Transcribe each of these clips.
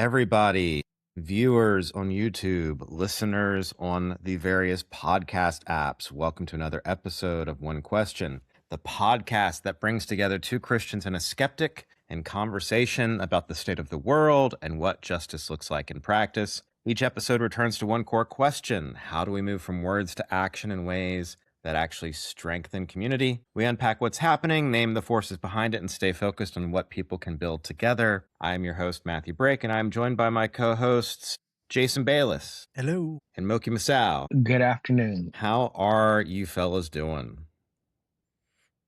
everybody, viewers on YouTube, listeners on the various podcast apps. Welcome to another episode of One Question, the podcast that brings together two Christians and a skeptic in conversation about the state of the world and what justice looks like in practice. Each episode returns to one core question: how do we move from words to action in ways that actually strengthen community? We unpack what's happening, name the forces behind it, and stay focused on what people can build together. I'm your host, Matthew Brake, and I'm joined by my co-hosts, Jason Bayless. Hello. And Moki Masao. Good afternoon. How are you fellas doing?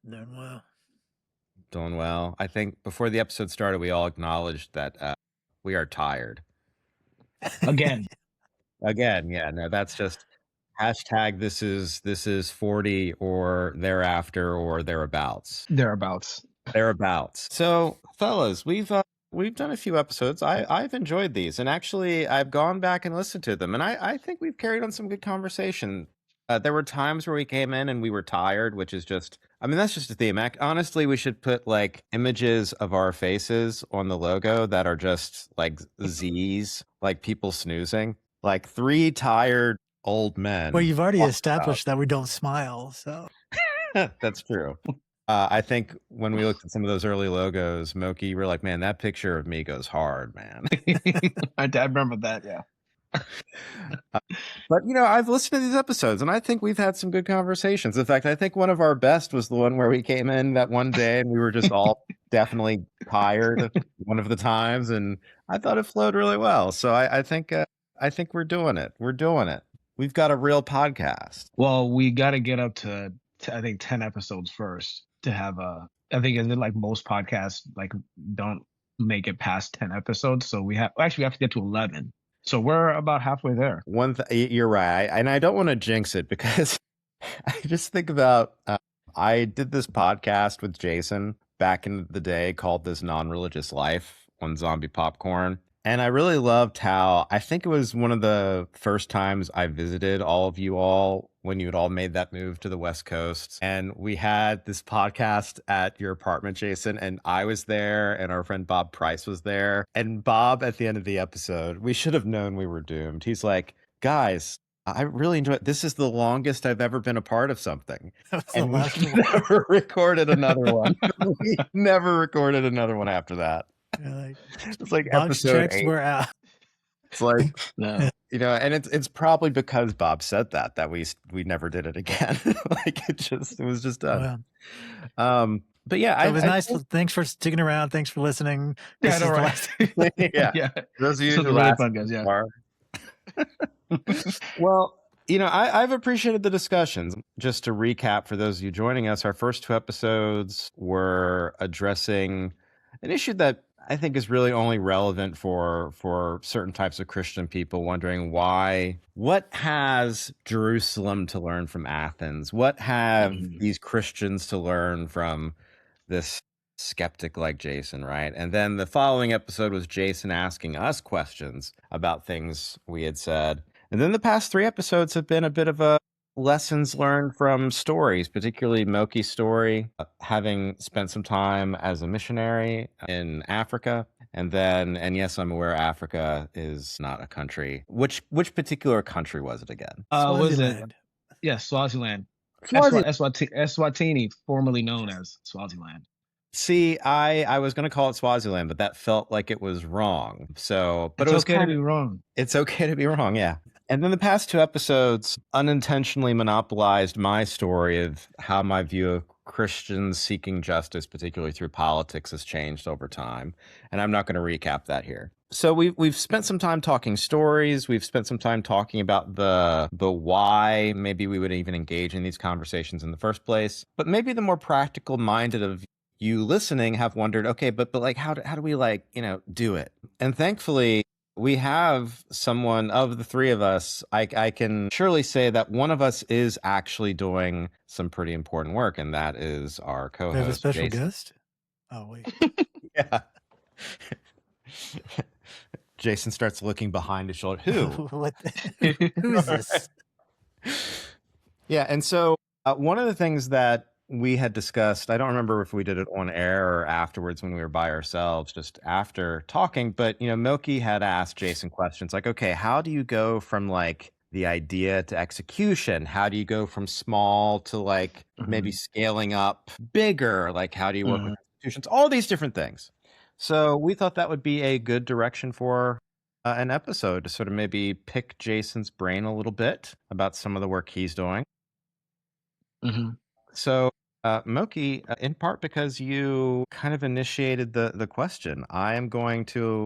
Doing well. Doing well. I think before the episode started, we all acknowledged that we are tired. Again. Yeah, no, that's just hashtag this is 40 or thereafter or thereabouts. So, fellas, we've done a few episodes. I've enjoyed these, and actually I've gone back and listened to them, and I think we've carried on some good conversation. There were times where we came in and we were tired, which is just, I mean, that's just a theme. Honestly, we should put like images of our faces on the logo that are just like Z's, like people snoozing, like three tired old men. Well, you've already established that we don't smile, so. That's true. I think when we looked at some of those early logos, Moki, you were like, man, that picture of me goes hard, man. I remember that, yeah. But, you know, I've listened to these episodes, and I think we've had some good conversations. In fact, I think one of our best was the one where we came in that one day, and we were just all definitely tired one of the times, and I thought it flowed really well. So I think we're doing it. We've got a real podcast. Well, we got to get up to I think 10 episodes first to have I think is it like most podcasts like don't make it past 10 episodes. So we have to get to 11. So we're about halfway there. You're right. And I don't want to jinx it because I just think about, I did this podcast with Jason back in the day called This Non-Religious Life on Zombie Popcorn. And I really loved how, I think it was one of the first times I visited all of you all when you had all made that move to the West Coast. And we had this podcast at your apartment, Jason, and I was there and our friend Bob Price was there. And Bob, at the end of the episode, we should have known we were doomed. He's like, guys, I really enjoy it. This is the longest I've ever been a part of something. And we never recorded another one. We never recorded another one after that. It's like episode 8. We're out. It's like, no. You know, and it's probably because Bob said that we never did it again. Like it was just done. Wow. But yeah, it was nice. Thanks for sticking around. Thanks for listening. Yeah, no, right. Yeah. Those of you who really fun guys, yeah. Well, you know, I've appreciated the discussions. Just to recap for those of you joining us, our first 2 episodes were addressing an issue that I think is really only relevant for certain types of Christian people wondering what has Jerusalem to learn from Athens? What have these Christians to learn from this skeptic like Jason, right? And then the following episode was Jason asking us questions about things we had said. And then the past 3 episodes have been a bit of a lessons learned from stories, particularly Moki's story, having spent some time as a missionary in Africa. And yes, I'm aware Africa is not a country. Which particular country was it again? Was it? Yes, Swaziland. Eswatini, formerly known as Swaziland. See, I was going to call it Swaziland, but that felt like it was wrong. So, but it's okay to be wrong. It's okay to be wrong, yeah. And then the past 2 episodes unintentionally monopolized my story of how my view of Christians seeking justice, particularly through politics, has changed over time. And I'm not going to recap that here. So we've spent some time talking stories. We've spent some time talking about the why maybe we would even engage in these conversations in the first place. But maybe the more practical minded of you listening have wondered, okay, but like how do we like, you know, do it? And thankfully, we have someone of the 3 of us. I can surely say that one of us is actually doing some pretty important work, and that is our co-host. We have a special Jason. guest? Oh, wait. Yeah. Jason starts looking behind his shoulder. Who? Who is this? Yeah, and so one of the things that we had discussed, I don't remember if we did it on air or afterwards when we were by ourselves, just after talking, but Milky had asked Jason questions like, okay, how do you go from like the idea to execution? How do you go from small to like maybe scaling up bigger? Like, how do you work with institutions? All these different things. So we thought that would be a good direction for an episode to sort of maybe pick Jason's brain a little bit about some of the work he's doing. So, Moki, in part because you kind of initiated the question, I am going to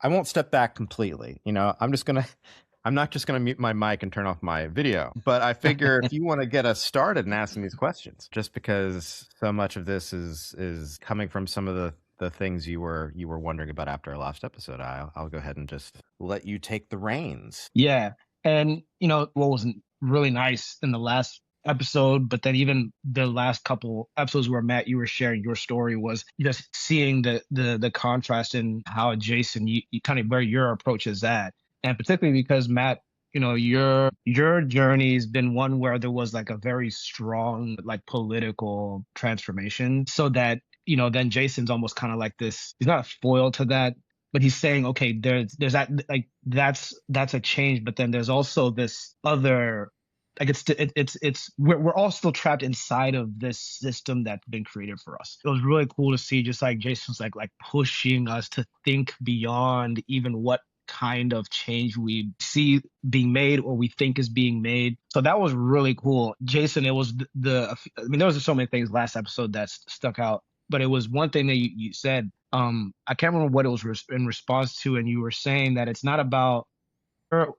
I won't step back completely. I'm not just gonna mute my mic and turn off my video. But I figure if you want to get us started in asking these questions, just because so much of this is coming from some of the things you were wondering about after our last episode, I'll go ahead and just let you take the reins. Yeah. And, what was really nice in the last episode, but then even the last couple episodes where Matt, you were sharing your story, was just seeing the contrast in how Jason, you kind of where your approach is at. And particularly because Matt, your journey has been one where there was like a very strong like political transformation, so that then Jason's almost kind of like this, he's not a foil to that, but he's saying, okay, there's that, like that's a change, but then there's also this other, like it's we're all still trapped inside of this system that's been created for us. It was really cool to see just like Jason's like pushing us to think beyond even what kind of change we see being made or we think is being made. So that was really cool. Jason, it was I mean, there was just so many things last episode that stuck out, but it was one thing that you said. I can't remember what it was in response to, and you were saying that it's not about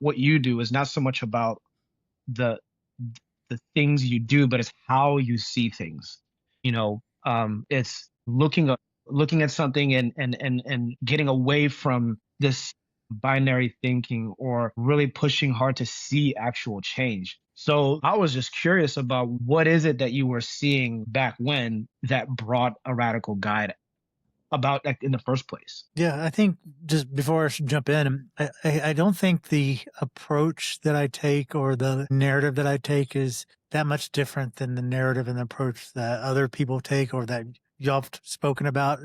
what you do is not so much about the things you do, but it's how you see things. It's looking at something and getting away from this binary thinking, or really pushing hard to see actual change. So I was just curious about what is it that you were seeing back when that brought a radical guide about, like, in the first place. Yeah, I think just before I should jump in, I don't think the approach that I take or the narrative that I take is that much different than the narrative and the approach that other people take or that y'all have spoken about.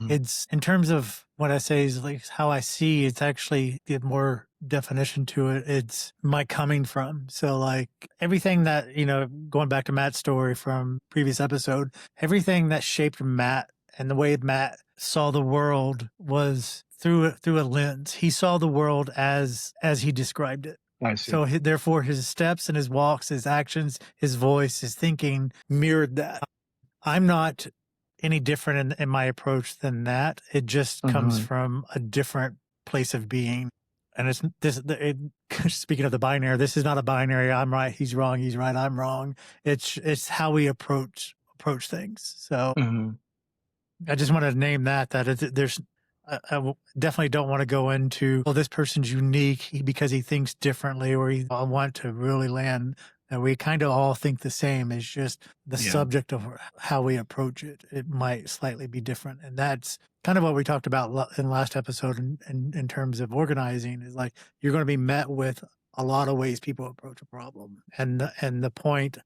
It's in terms of what I say is like how I see, it's actually get more definition to it. It's my coming from. So like everything that, going back to Matt's story from previous episode, everything that shaped Matt and the way Matt saw the world was through a lens. He saw the world as he described it. I see. So therefore his steps and his walks, his actions, his voice, his thinking mirrored that. I'm not any different in my approach than that. It just comes from a different place of being. And speaking of the binary, this is not a binary. I'm right, he's wrong, he's right, I'm wrong. It's how we approach things. So I just wanted to name that I definitely don't want to go into, well, this person's unique because he thinks differently, or I want to really land that we kind of all think the same. It's just the subject of how we approach it. It might slightly be different. And that's kind of what we talked about in the last episode in terms of organizing, is like, you're going to be met with a lot of ways people approach a problem. And the point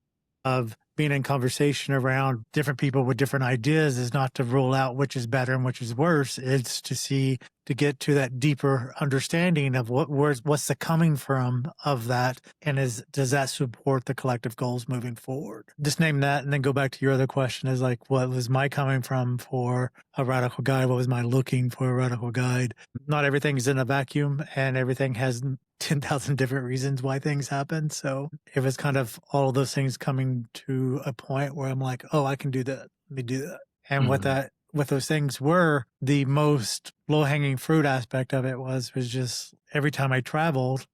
of being in conversation around different people with different ideas is not to rule out which is better and which is worse. It's to get to that deeper understanding of what's the coming from of that, and does that support the collective goals moving forward? Just name that, and then go back to your other question, is like, what was my coming from for a radical guide? What was my looking for a radical guide? Not everything's in a vacuum, and everything has 10,000 different reasons why things happen. So it was kind of all of those things coming to a point where I'm like, oh, I can do that. Let me do that. And what those things were, the most low-hanging fruit aspect of it was just every time I traveled,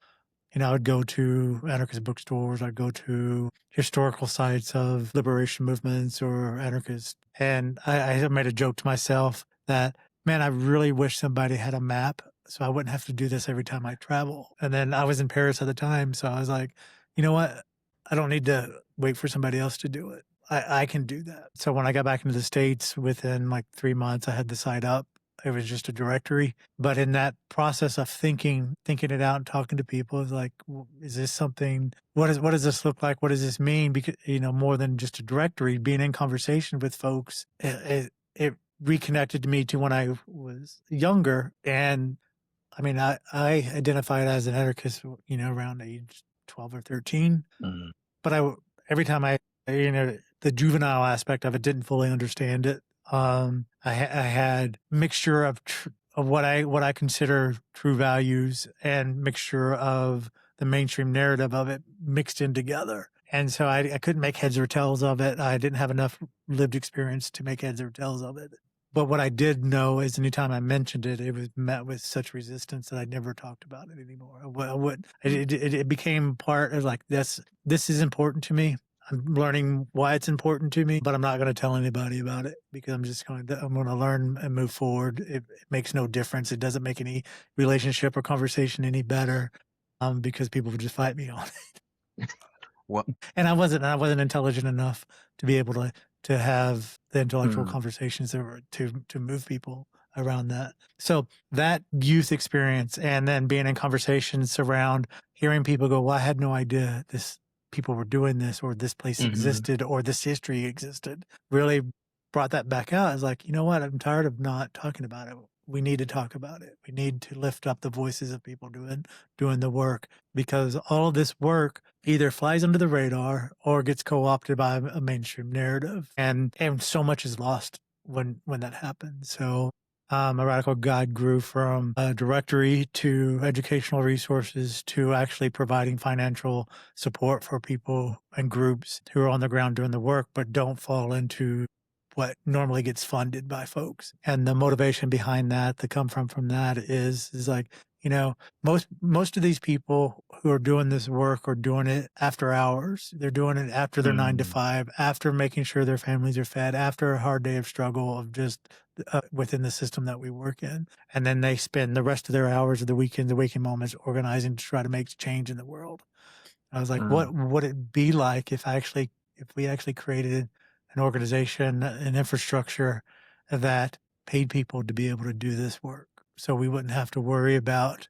I would go to anarchist bookstores, I'd go to historical sites of liberation movements or anarchists. And I made a joke to myself that, man, I really wish somebody had a map so I wouldn't have to do this every time I travel. And then I was in Paris at the time, so I was like, you know what? I don't need to wait for somebody else to do it. I can do that. So when I got back into the States, within like 3 months, I had the site up. it was just a directory. But in that process of thinking it out and talking to people, is like, is this something? What does this look like? What does this mean? Because more than just a directory, being in conversation with folks, it reconnected me to when I was younger. And I mean, I identified as an anarchist, around age 12 or 13. Mm-hmm. But every time the juvenile aspect of it, didn't fully understand it. I had mixture of what I consider true values and mixture of the mainstream narrative of it mixed in together. And so I couldn't make heads or tails of it. I didn't have enough lived experience to make heads or tails of it. But what I did know is anytime I mentioned it, it was met with such resistance that I never talked about it anymore. It became part of like, this is important to me. I'm learning why it's important to me, but I'm not going to tell anybody about it because I'm going to learn and move forward. It makes no difference. It doesn't make any relationship or conversation any better because people would just fight me on it. Well, and I wasn't intelligent enough to be able to have the intellectual conversations to move people around that. So that youth experience and then being in conversations around hearing people go, well, I had no idea people were doing this or this place existed or this history existed, really brought that back out. I was like, you know what? I'm tired of not talking about it. We need to talk about it. We need to lift up the voices of people doing the work, because all of this work either flies under the radar or gets co-opted by a mainstream narrative. And so much is lost when that happens. So a radical guide grew from a directory to educational resources to actually providing financial support for people and groups who are on the ground doing the work, but don't fall into what normally gets funded by folks. And the motivation behind that, the come from that is like, most of these people who are doing this work are doing it after hours. They're doing it after their 9 to 5, after making sure their families are fed, after a hard day of struggle of just within the system that we work in. And then they spend the rest of their hours of the weekend, the waking moments, organizing to try to make change in the world. I was like, what would it be like if we actually created an organization, an infrastructure that paid people to be able to do this work, so we wouldn't have to worry about,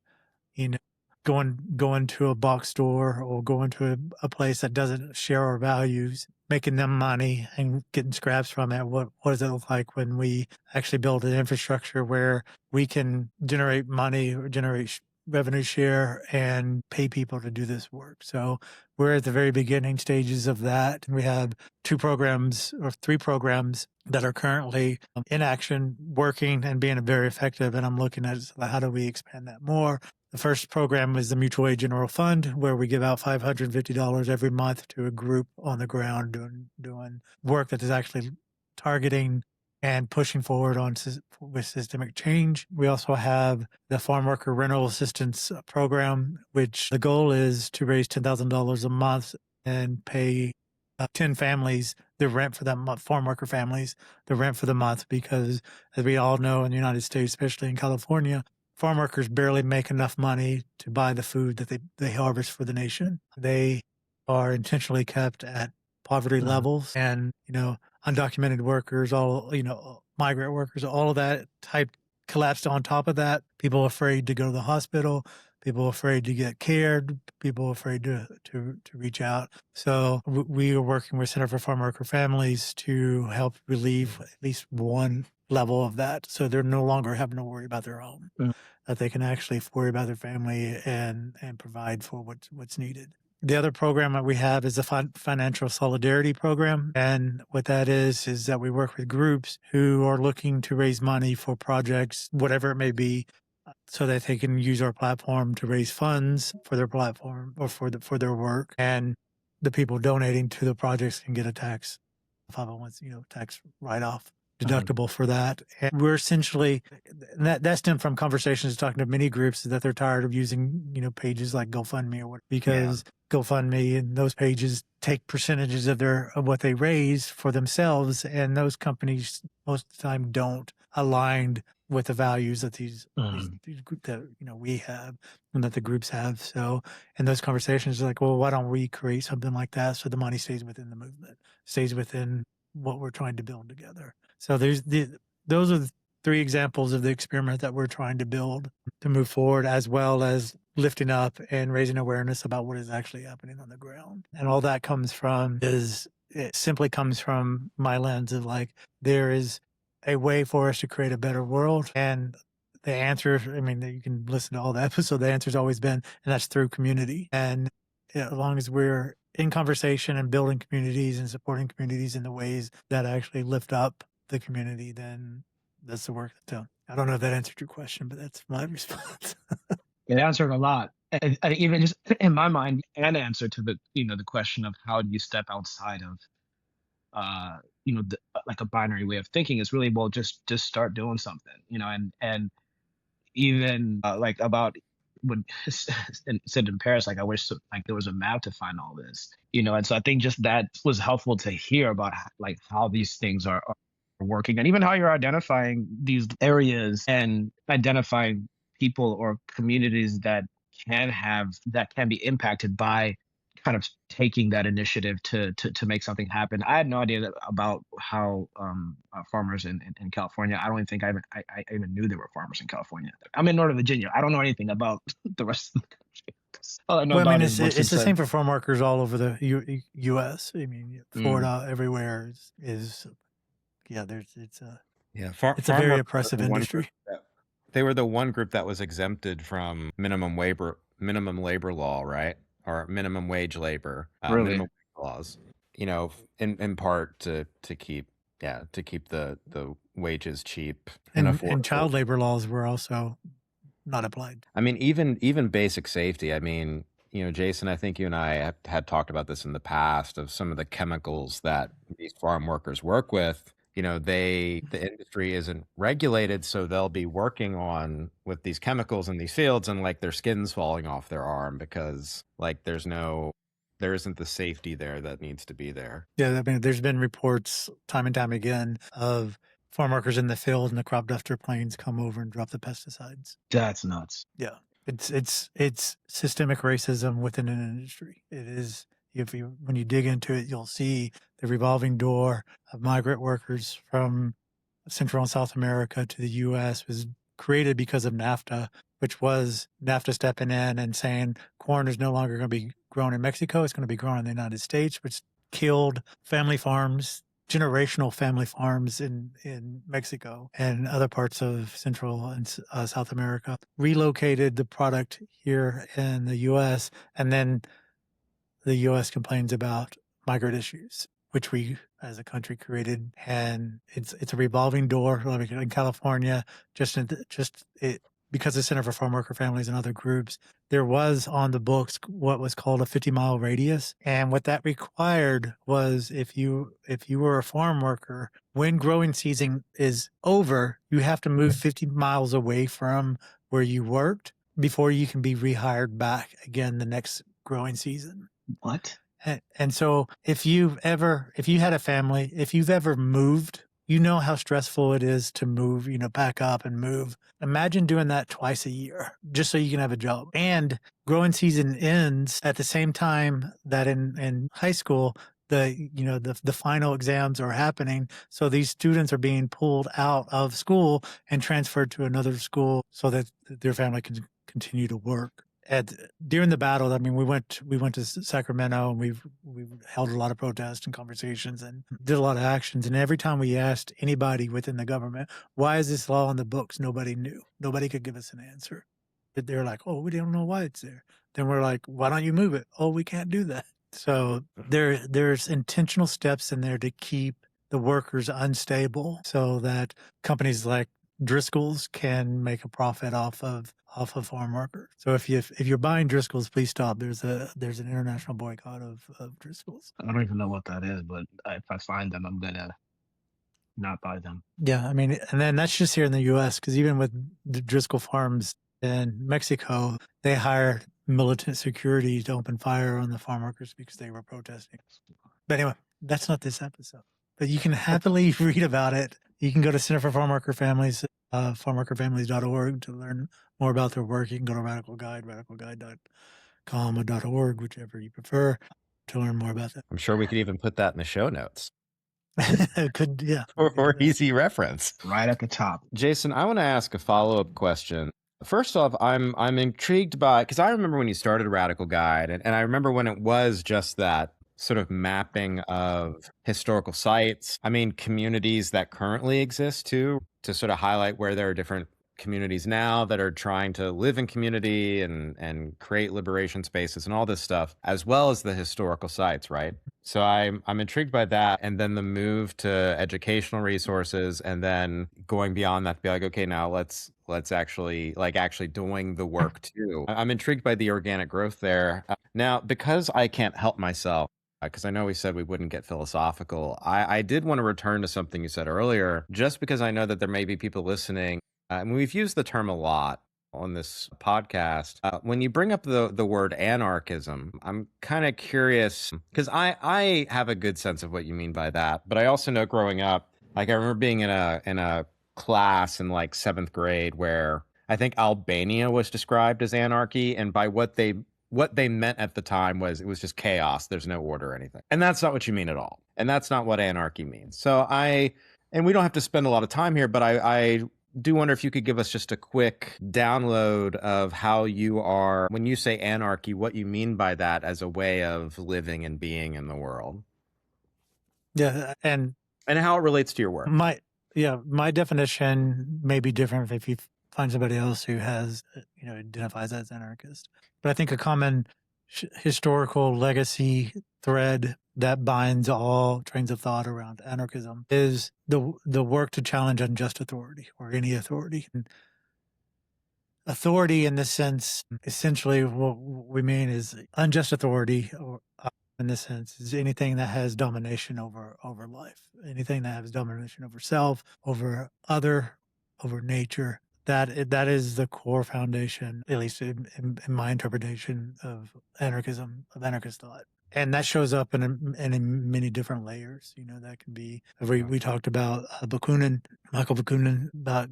going to a box store or going to a place that doesn't share our values, making them money and getting scraps from it. What does it look like when we actually build an infrastructure where we can generate money or generate revenue share and pay people to do this work? So we're at the very beginning stages of that. We have 2 programs or 3 programs that are currently in action, working and being very effective. And I'm looking at how do we expand that more. The first program is the Mutual Aid General Fund, where we give out $550 every month to a group on the ground doing work that is actually targeting and pushing forward with systemic change. We also have the Farmworker Rental Assistance Program, which the goal is to raise $10,000 a month and pay 10 families the rent for that month, farm worker families, the rent for the month, because as we all know in the United States, especially in California, farm workers barely make enough money to buy the food that they harvest for the nation. They are intentionally kept at poverty levels, and undocumented workers, migrant workers, all of that type collapsed on top of that. People afraid to go to the hospital, people afraid to get cared, people afraid to reach out. So we are working with Center for Farm Worker Families to help relieve at least one level of that, so they're no longer having to worry about their home, that they can actually worry about their family and provide for what's needed. The other program that we have is the Financial Solidarity Program. And what that is that we work with groups who are looking to raise money for projects, whatever it may be, so that they can use our platform to raise funds for their platform or for their work. And the people donating to the projects can get a tax 501, tax write-off deductible for that. And we're essentially, that stemmed from conversations talking to many groups that they're tired of using, pages like GoFundMe or what, because GoFundMe and those pages take percentages of what they raise for themselves. And those companies most of the time don't align with the values that these we have and that the groups have. So in those conversations, like, well, why don't we create something like that so the money stays within the movement, stays within what we're trying to build together. So those are the 3 examples of the experiment that we're trying to build to move forward, as well as lifting up and raising awareness about what is actually happening on the ground. And all that it simply comes from my lens of like, there is a way for us to create a better world. And the answer, I mean, you can listen to all the episodes, the answer's always been, and that's through community. And as long as we're in conversation and building communities and supporting communities in the ways that actually lift up the community, then that's the work that's done. I don't know if that answered your question, but that's my response. It answered a lot. And even just in my mind, an answer to the question of how do you step outside of like a binary way of thinking is really, well, just start doing something, and even like about when said in Paris, like I wish like there was a map to find all this, and so I think just that was helpful to hear about like how these things are working, and even how you're identifying these areas and identifying people or communities that can be impacted by kind of taking that initiative to make something happen. I had no idea about how farmers in California. I don't even think I even knew there were farmers in California. I'm in Northern Virginia. I don't know anything about the rest of the country. All I know Well, I about mean, is it's the same for farm workers all over the U.S. I mean, Florida, everywhere is yeah. It's a it's a farm very workers oppressive were the one industry. group they were the one group that was exempted from minimum labor law, right? Or minimum wage labor, Really? minimum wage laws. In part to keep the wages cheap and affordable. And child labor laws were also not applied. I mean, even basic safety. I mean, Jason, I think you and I had talked about this in the past of some of the chemicals that these farm workers work with. The industry isn't regulated, so they'll be working with these chemicals in these fields, and like their skin's falling off their arm because like there isn't the safety there that needs to be there. Yeah, I mean, there's been reports time and time again of farm workers in the field and the crop duster planes come over and drop the pesticides. That's nuts. Yeah, it's systemic racism within an industry. It is. When you dig into it, you'll see the revolving door of migrant workers from Central and South America to the U.S. was created because of NAFTA, which was NAFTA stepping in and saying corn is no longer going to be grown in Mexico. It's going to be grown in the United States, which killed family farms, generational family farms in Mexico and other parts of Central and South America, relocated the product here in the U.S., and then the U.S. complains about migrant issues, which we as a country created, and it's a revolving door. Like in California, because the Center for Farm Worker Families and other groups, there was on the books what was called a 50-mile radius, and what that required was if you were a farm worker, when growing season is over, you have to move 50 miles away from where you worked before you can be rehired back again the next growing season. What? And so if you had a family, if you've ever moved, you know how stressful it is to move, pack up and move. Imagine doing that twice a year just so you can have a job. And growing season ends at the same time that in high school, the final exams are happening. So these students are being pulled out of school and transferred to another school so that their family can continue to work. During the battle, I mean, we went to Sacramento and we've held a lot of protests and conversations and did a lot of actions. And every time we asked anybody within the government, why is this law on the books? Nobody knew. Nobody could give us an answer. They're like, oh, we don't know why it's there. Then we're like, why don't you move it? Oh, we can't do that. So there's intentional steps in there to keep the workers unstable so that companies like Driscoll's can make a profit off of farm workers. So if you're buying Driscoll's, please stop. There's an international boycott of Driscoll's. I don't even know what that is, but if I find them, I'm gonna not buy them. Yeah, I mean, and then that's just here in the U.S. because even with the Driscoll farms in Mexico, they hired militant security to open fire on the farm workers because they were protesting. But anyway, that's not this episode. But you can happily read about it. You can go to Center for Farm Worker Families, farmworkerfamilies.org to learn more about their work. You can go to Radical Guide, radicalguide.com or .org, whichever you prefer, to learn more about that. I'm sure we could even put that in the show notes. Could, yeah. for easy reference. Right at the top. Jason, I want to ask a follow-up question. First off, I'm intrigued by, because I remember when you started Radical Guide, and I remember when it was just that sort of mapping of historical sites. I mean, communities that currently exist too, to sort of highlight where there are different communities now that are trying to live in community and create liberation spaces and all this stuff, as well as the historical sites, right? So I'm intrigued by that, and then the move to educational resources, and then going beyond that to be like, okay, now let's actually doing the work too. I'm intrigued by the organic growth there. Now, because I can't help myself, because I know we said we wouldn't get philosophical, I did want to return to something you said earlier, just because I know that there may be people listening. And we've used the term a lot on this podcast. When you bring up the word anarchism, I'm kind of curious, because I have a good sense of what you mean by that. But I also know growing up, like I remember being in a class in like 7th grade where I think Albania was described as anarchy, and by what they meant at the time was it was just chaos. There's no order or anything. And that's not what you mean at all. And that's not what anarchy means. So and we don't have to spend a lot of time here, but I do wonder if you could give us just a quick download of how you are, when you say anarchy, what you mean by that as a way of living and being in the world. Yeah, and how it relates to your work. My definition may be different if you find somebody else who has, identifies as anarchist. But I think a common historical legacy thread that binds all trains of thought around anarchism is the work to challenge unjust authority, or any authority. And authority in this sense, essentially what we mean is unjust authority, or in this sense, is anything that has domination over life, anything that has domination over self, over other, over nature. That is the core foundation, at least in my interpretation of anarchism, of anarchist thought. And that shows up in many different layers. That can be, we talked about Michael Bakunin, about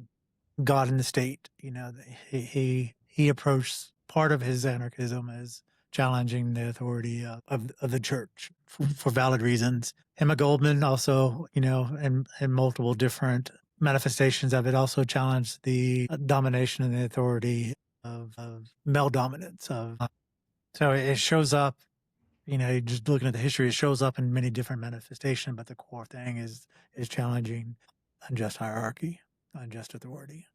God and the state. He approached part of his anarchism as challenging the authority of the church for valid reasons. Emma Goldman also, in multiple different manifestations of it, also challenged the domination and the authority of male dominance. So it shows up, just looking at the history, it shows up in many different manifestations, but the core thing is challenging unjust hierarchy, unjust authority.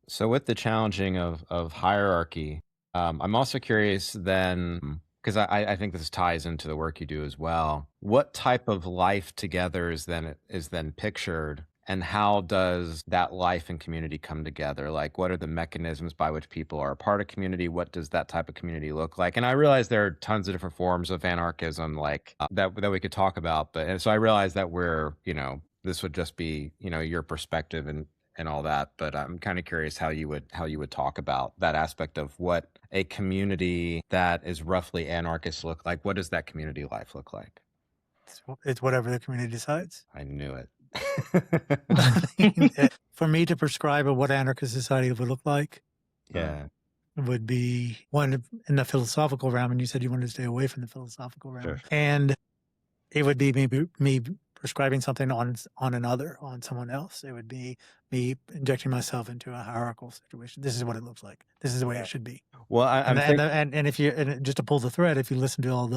So with the challenging of hierarchy, I'm also curious then, because I think this ties into the work you do as well. What type of life together is then pictured, and how does that life and community come together? Like, what are the mechanisms by which people are a part of community? What does that type of community look like? And I realize there are tons of different forms of anarchism, like that we could talk about. And so I realize that this would just be, your perspective and all that, but I'm kind of curious how you would talk about that aspect of what a community that is roughly anarchist look like. What does that community life look like? It's whatever the community decides. I knew it. For me to prescribe what anarchist society would look like, would be one in the philosophical realm, and you said you wanted to stay away from the philosophical realm. Sure. And it would be me prescribing something on another, on someone else. It would be me injecting myself into a hierarchical situation. This is what it looks like. This is the way it should be. Well, and just to pull the thread, if you listen to all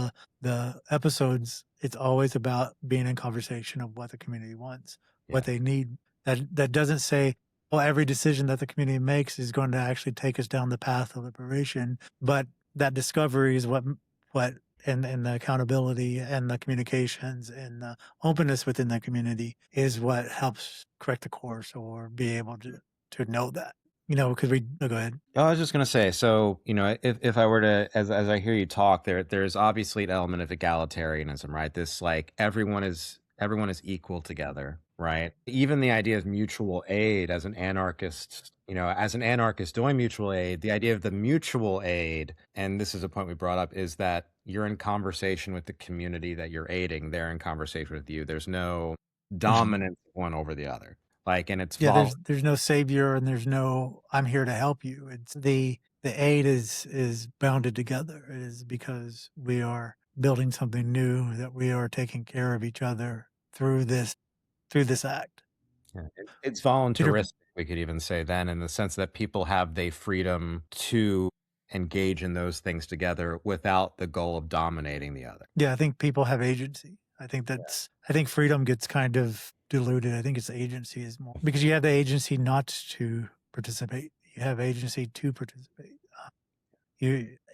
the episodes, it's always about being in conversation of what the community wants, what they need. That doesn't say, well, every decision that the community makes is going to actually take us down the path of liberation, but that discovery is what and the accountability and the communications and the openness within the community is what helps correct the course, or be able to know that. Because go ahead. I was just going to say, so, if I were to, as I hear you talk, there's obviously an element of egalitarianism, right? This, like, everyone is equal together, right? Even the idea of mutual aid as an anarchist, doing mutual aid, the idea of the mutual aid, and this is a point we brought up, is that you're in conversation with the community that you're aiding. They're in conversation with you. There's no dominance one over the other. Like, and it's there's no savior, and there's no I'm here to help you. It's the aid is bounded together. It is because we are building something new, that we are taking care of each other through this through this act. Yeah, it's voluntaristic, we could even say then, in the sense that people have the freedom to engage in those things together without the goal of dominating the other. Yeah, I think people have agency. I think I think freedom gets kind of diluted. I think it's agency is more, because you have the agency not to participate. You have agency to participate.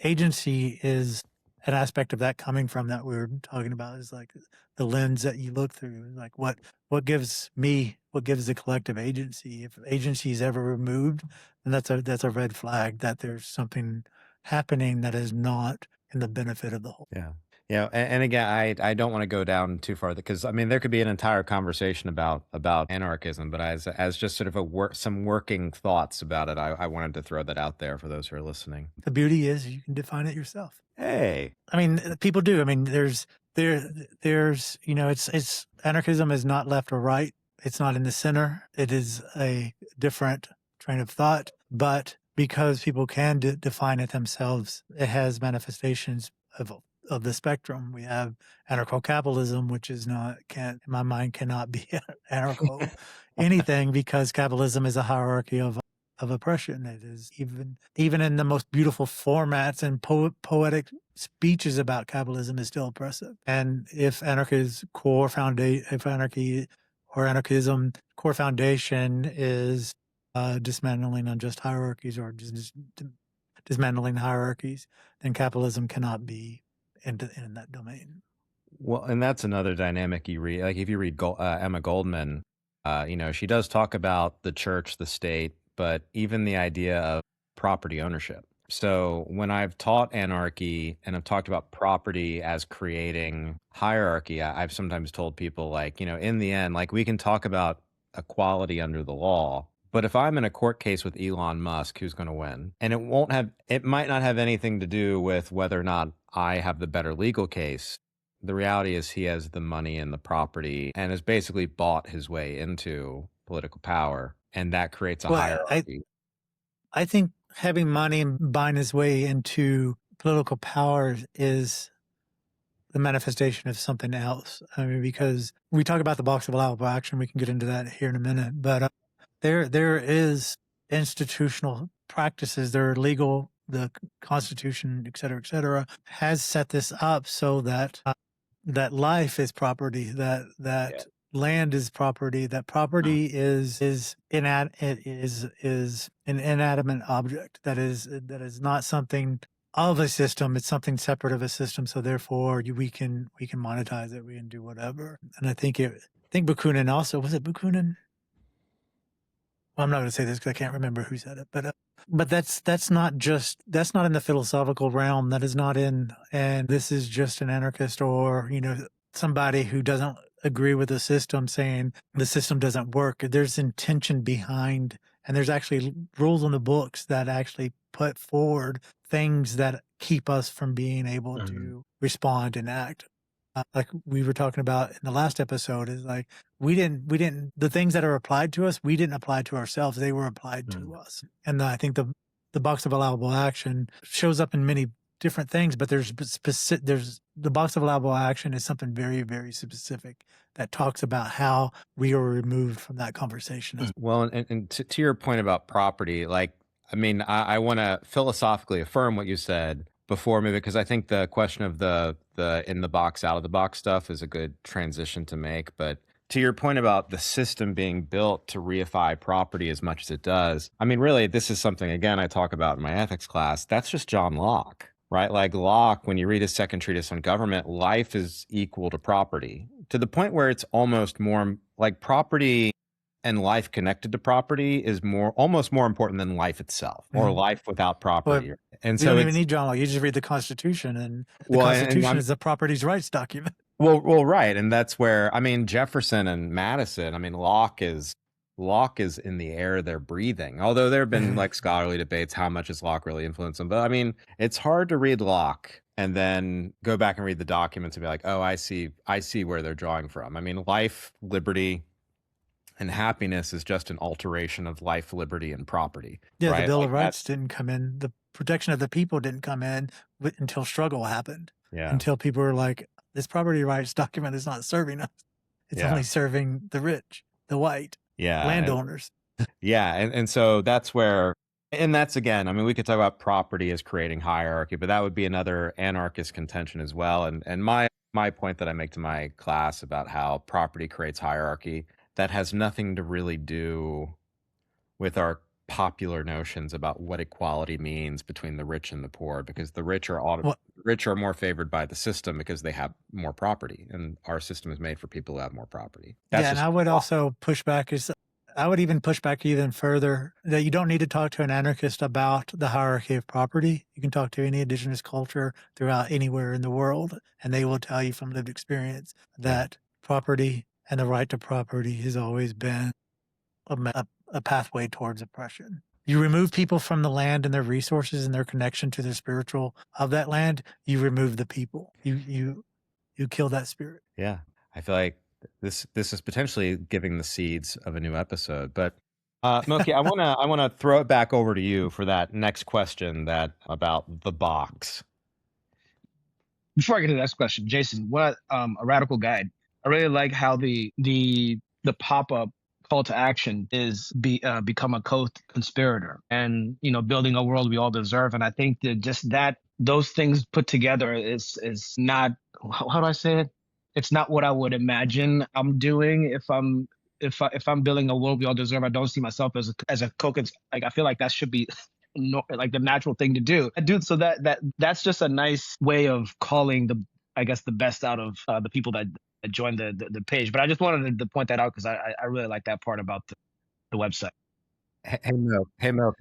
Agency is an aspect of that coming from that we were talking about, is like the lens that you look through. Like what gives the collective agency? If agency is ever removed, then that's a red flag that there's something happening that is not in the benefit of the whole. Yeah. Yeah, and again, I don't want to go down too far, because I mean there could be an entire conversation about anarchism, but as just sort of some working thoughts about it, I wanted to throw that out there for those who are listening. The beauty is you can define it yourself. Hey, I mean, people do. I mean, there's it's anarchism is not left or right. It's not in the center. It is a different train of thought, but because people can define it themselves, it has manifestations of the spectrum. We have anarcho-capitalism, which is in my mind, cannot be anarcho anything, because capitalism is a hierarchy of oppression. It is even in the most beautiful formats and poetic speeches about capitalism is still oppressive. And if anarchism core foundation is dismantling unjust hierarchies, or just dismantling hierarchies, then capitalism cannot be in that domain. well, and that's another dynamic you read. Like if you read Emma Goldman, she does talk about the church, the state, but even the idea of property ownership. So when I've taught anarchy and I've talked about property as creating hierarchy, I've sometimes told people, like, in the end, like, we can talk about equality under the law, but if I'm in a court case with Elon Musk, who's going to win? And it might not have anything to do with whether or not I have the better legal case. The reality is he has the money and the property and has basically bought his way into political power. And that creates a hierarchy. I think having money and buying his way into political power is the manifestation of something else. I mean, because we talk about the box of allowable action, we can get into that here in a minute, but there is institutional practices, there are legal, the Constitution, et cetera, has set this up so that that life is property, that land is property, that property is an inanimate object, that is not something of a system, it's something separate of a system. So therefore we can monetize it, we can do whatever. And I think Bakunin also, was it Bakunin? Well, I'm not going to say this because I can't remember who said it, but that's not in the philosophical realm. That is not in, and this is just an anarchist or, somebody who doesn't agree with the system saying the system doesn't work. There's intention behind, and there's actually rules in the books that actually put forward things that keep us from being able to respond and act. Like we were talking about in the last episode, is like we didn't the things that are applied to us, we didn't apply to ourselves, they were applied to us. And I think the box of allowable action shows up in many different things, but there's the box of allowable action is something very, very specific that talks about how we are removed from that conversation. Well, and to your point about property, like, I mean, I want to philosophically affirm what you said before, maybe, because I think the question of the in the box, out of the box stuff is a good transition to make. But to your point about the system being built to reify property as much as it does, I mean, really, this is something, again, I talk about in my ethics class. That's just John Locke, right? Like Locke, when you read his second treatise on government, life is equal to property, to the point where it's almost more like property and life connected to property is almost more important than life itself, or life without property. Well, and you so don't even need John Locke. You just read the Constitution, and the Well, Constitution is a properties rights document. Well, right, and that's where, I mean, Jefferson and Madison. I mean, Locke is in the air they're breathing. Although there have been like scholarly debates, how much has Locke really influenced them? But I mean, it's hard to read Locke and then go back and read the documents and be like, oh, I see where they're drawing from. I mean, life, liberty, and happiness is just an alteration of life, liberty, and property. Yeah, right? The Bill of Rights didn't come in. The protection of the people didn't come in until struggle happened. Yeah. Until people were like, this property rights document is not serving us. It's only serving the rich, the white landowners. Yeah. And so that's where, and that's again, I mean, we could talk about property as creating hierarchy, but that would be another anarchist contention as well. And my point that I make to my class about how property creates hierarchy, that has nothing to really do with our popular notions about what equality means between the rich and the poor, because the rich are more favored by the system because they have more property, and our system is made for people who have more property. And I would also push back I would even push back even further that you don't need to talk to an anarchist about the hierarchy of property. You can talk to any indigenous culture throughout anywhere in the world, and they will tell you from lived experience that property and the right to property has always been a pathway towards oppression. You remove people from the land and their resources and their connection to the spiritual of that land, you remove the people. You kill that spirit. Yeah. I feel like this is potentially giving the seeds of a new episode. But Moki, I wanna throw it back over to you for that next question about the box. Before I get to the next question, Jason, what a radical guide. I really like how the pop-up call to action is become a co-conspirator and building a world we all deserve. And I think that just those things put together is not, how do I say it? It's not what I would imagine I'm doing if I'm building a world we all deserve. I don't see myself as a like I feel like that should be like the natural thing to do. So that's just a nice way of calling the best out of the people that joined the page. But I just wanted to point that out because I really like that part about the website. Hey Mo,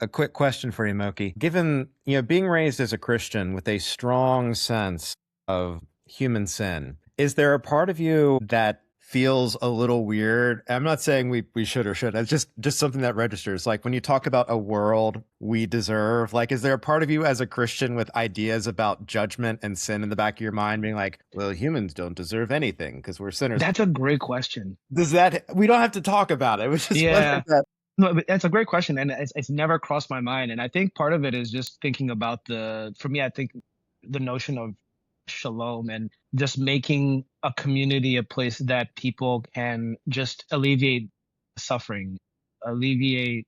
a quick question for you, Moki. Given being raised as a Christian with a strong sense of human sin, is there a part of you that feels a little weird? I'm not saying we should or should. It's just something that registers. Like when you talk about a world we deserve, like is there a part of you as a Christian with ideas about judgment and sin in the back of your mind being like, well, humans don't deserve anything because we're sinners? That's a great question. We don't have to talk about it. It was just No, but that's a great question, and it's never crossed my mind. And I think part of it is just thinking about for me, I think the notion of shalom and just making a community a place that people can just alleviate suffering, alleviate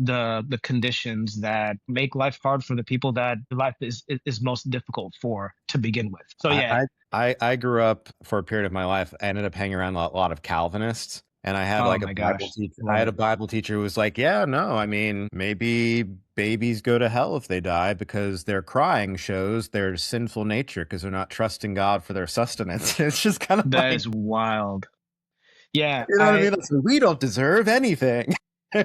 the conditions that make life hard for the people that life is most difficult for to begin with. So yeah, I grew up for a period of my life. I ended up hanging around a lot of Calvinists. And I had Bible teacher. I had a Bible teacher who was like, yeah, no, I mean, maybe babies go to hell if they die because their crying shows their sinful nature because they're not trusting God for their sustenance. It's just kind of that is wild. Yeah. You know what I mean? Like, we don't deserve anything.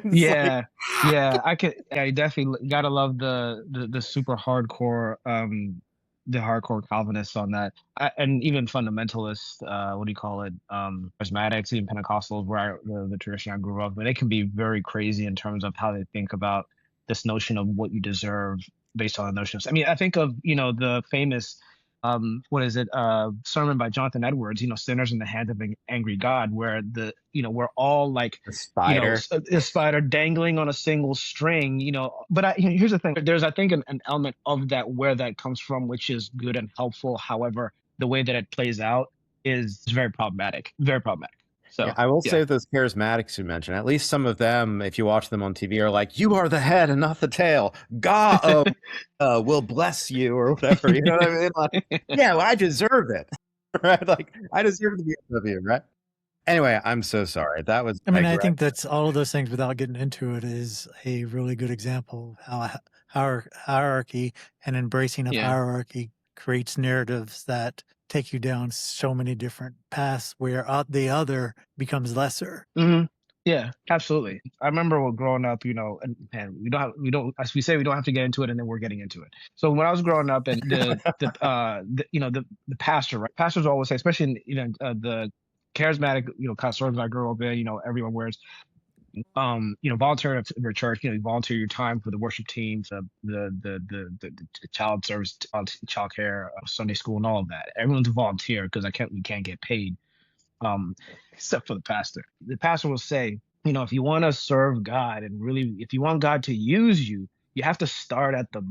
Yeah. I definitely gotta love the super hardcore the hardcore Calvinists on that, and even fundamentalists. What do you call it? Charismatics, even Pentecostals, where the tradition I grew up. But they can be very crazy in terms of how they think about this notion of what you deserve based on the notions. I mean, I think of the famous sermon by Jonathan Edwards, sinners in the hands of an angry God, where we're all like a spider, a spider dangling on a single string, but here's the thing, there's, I think, an element of that where that comes from, which is good and helpful. However, the way that it plays out is very problematic. So I will say those charismatics you mentioned, at least some of them, if you watch them on TV, are like, you are the head and not the tail. God will bless you or whatever. You know what I mean? Like, yeah, well, I deserve it. Right? Like, I deserve to be of you, right? Anyway, I'm so sorry. That was. I think that's all of those things without getting into it is a really good example of how hierarchy and embracing of hierarchy creates narratives that take you down so many different paths where the other becomes lesser. Mm-hmm. Yeah, absolutely. I remember growing up, and we don't, as we say, we don't have to get into it, and then we're getting into it. So when I was growing up, and the pastor, right? Pastors always say, especially in the charismatic, kind of circles I grew up in, everyone wears, volunteer at your church, you volunteer your time for the worship team, the child service, child care, Sunday school, and all of that. Everyone's a volunteer because we can't get paid, except for the pastor. The pastor will say, if you want to serve God and really, if you want God to use you, you have to start at the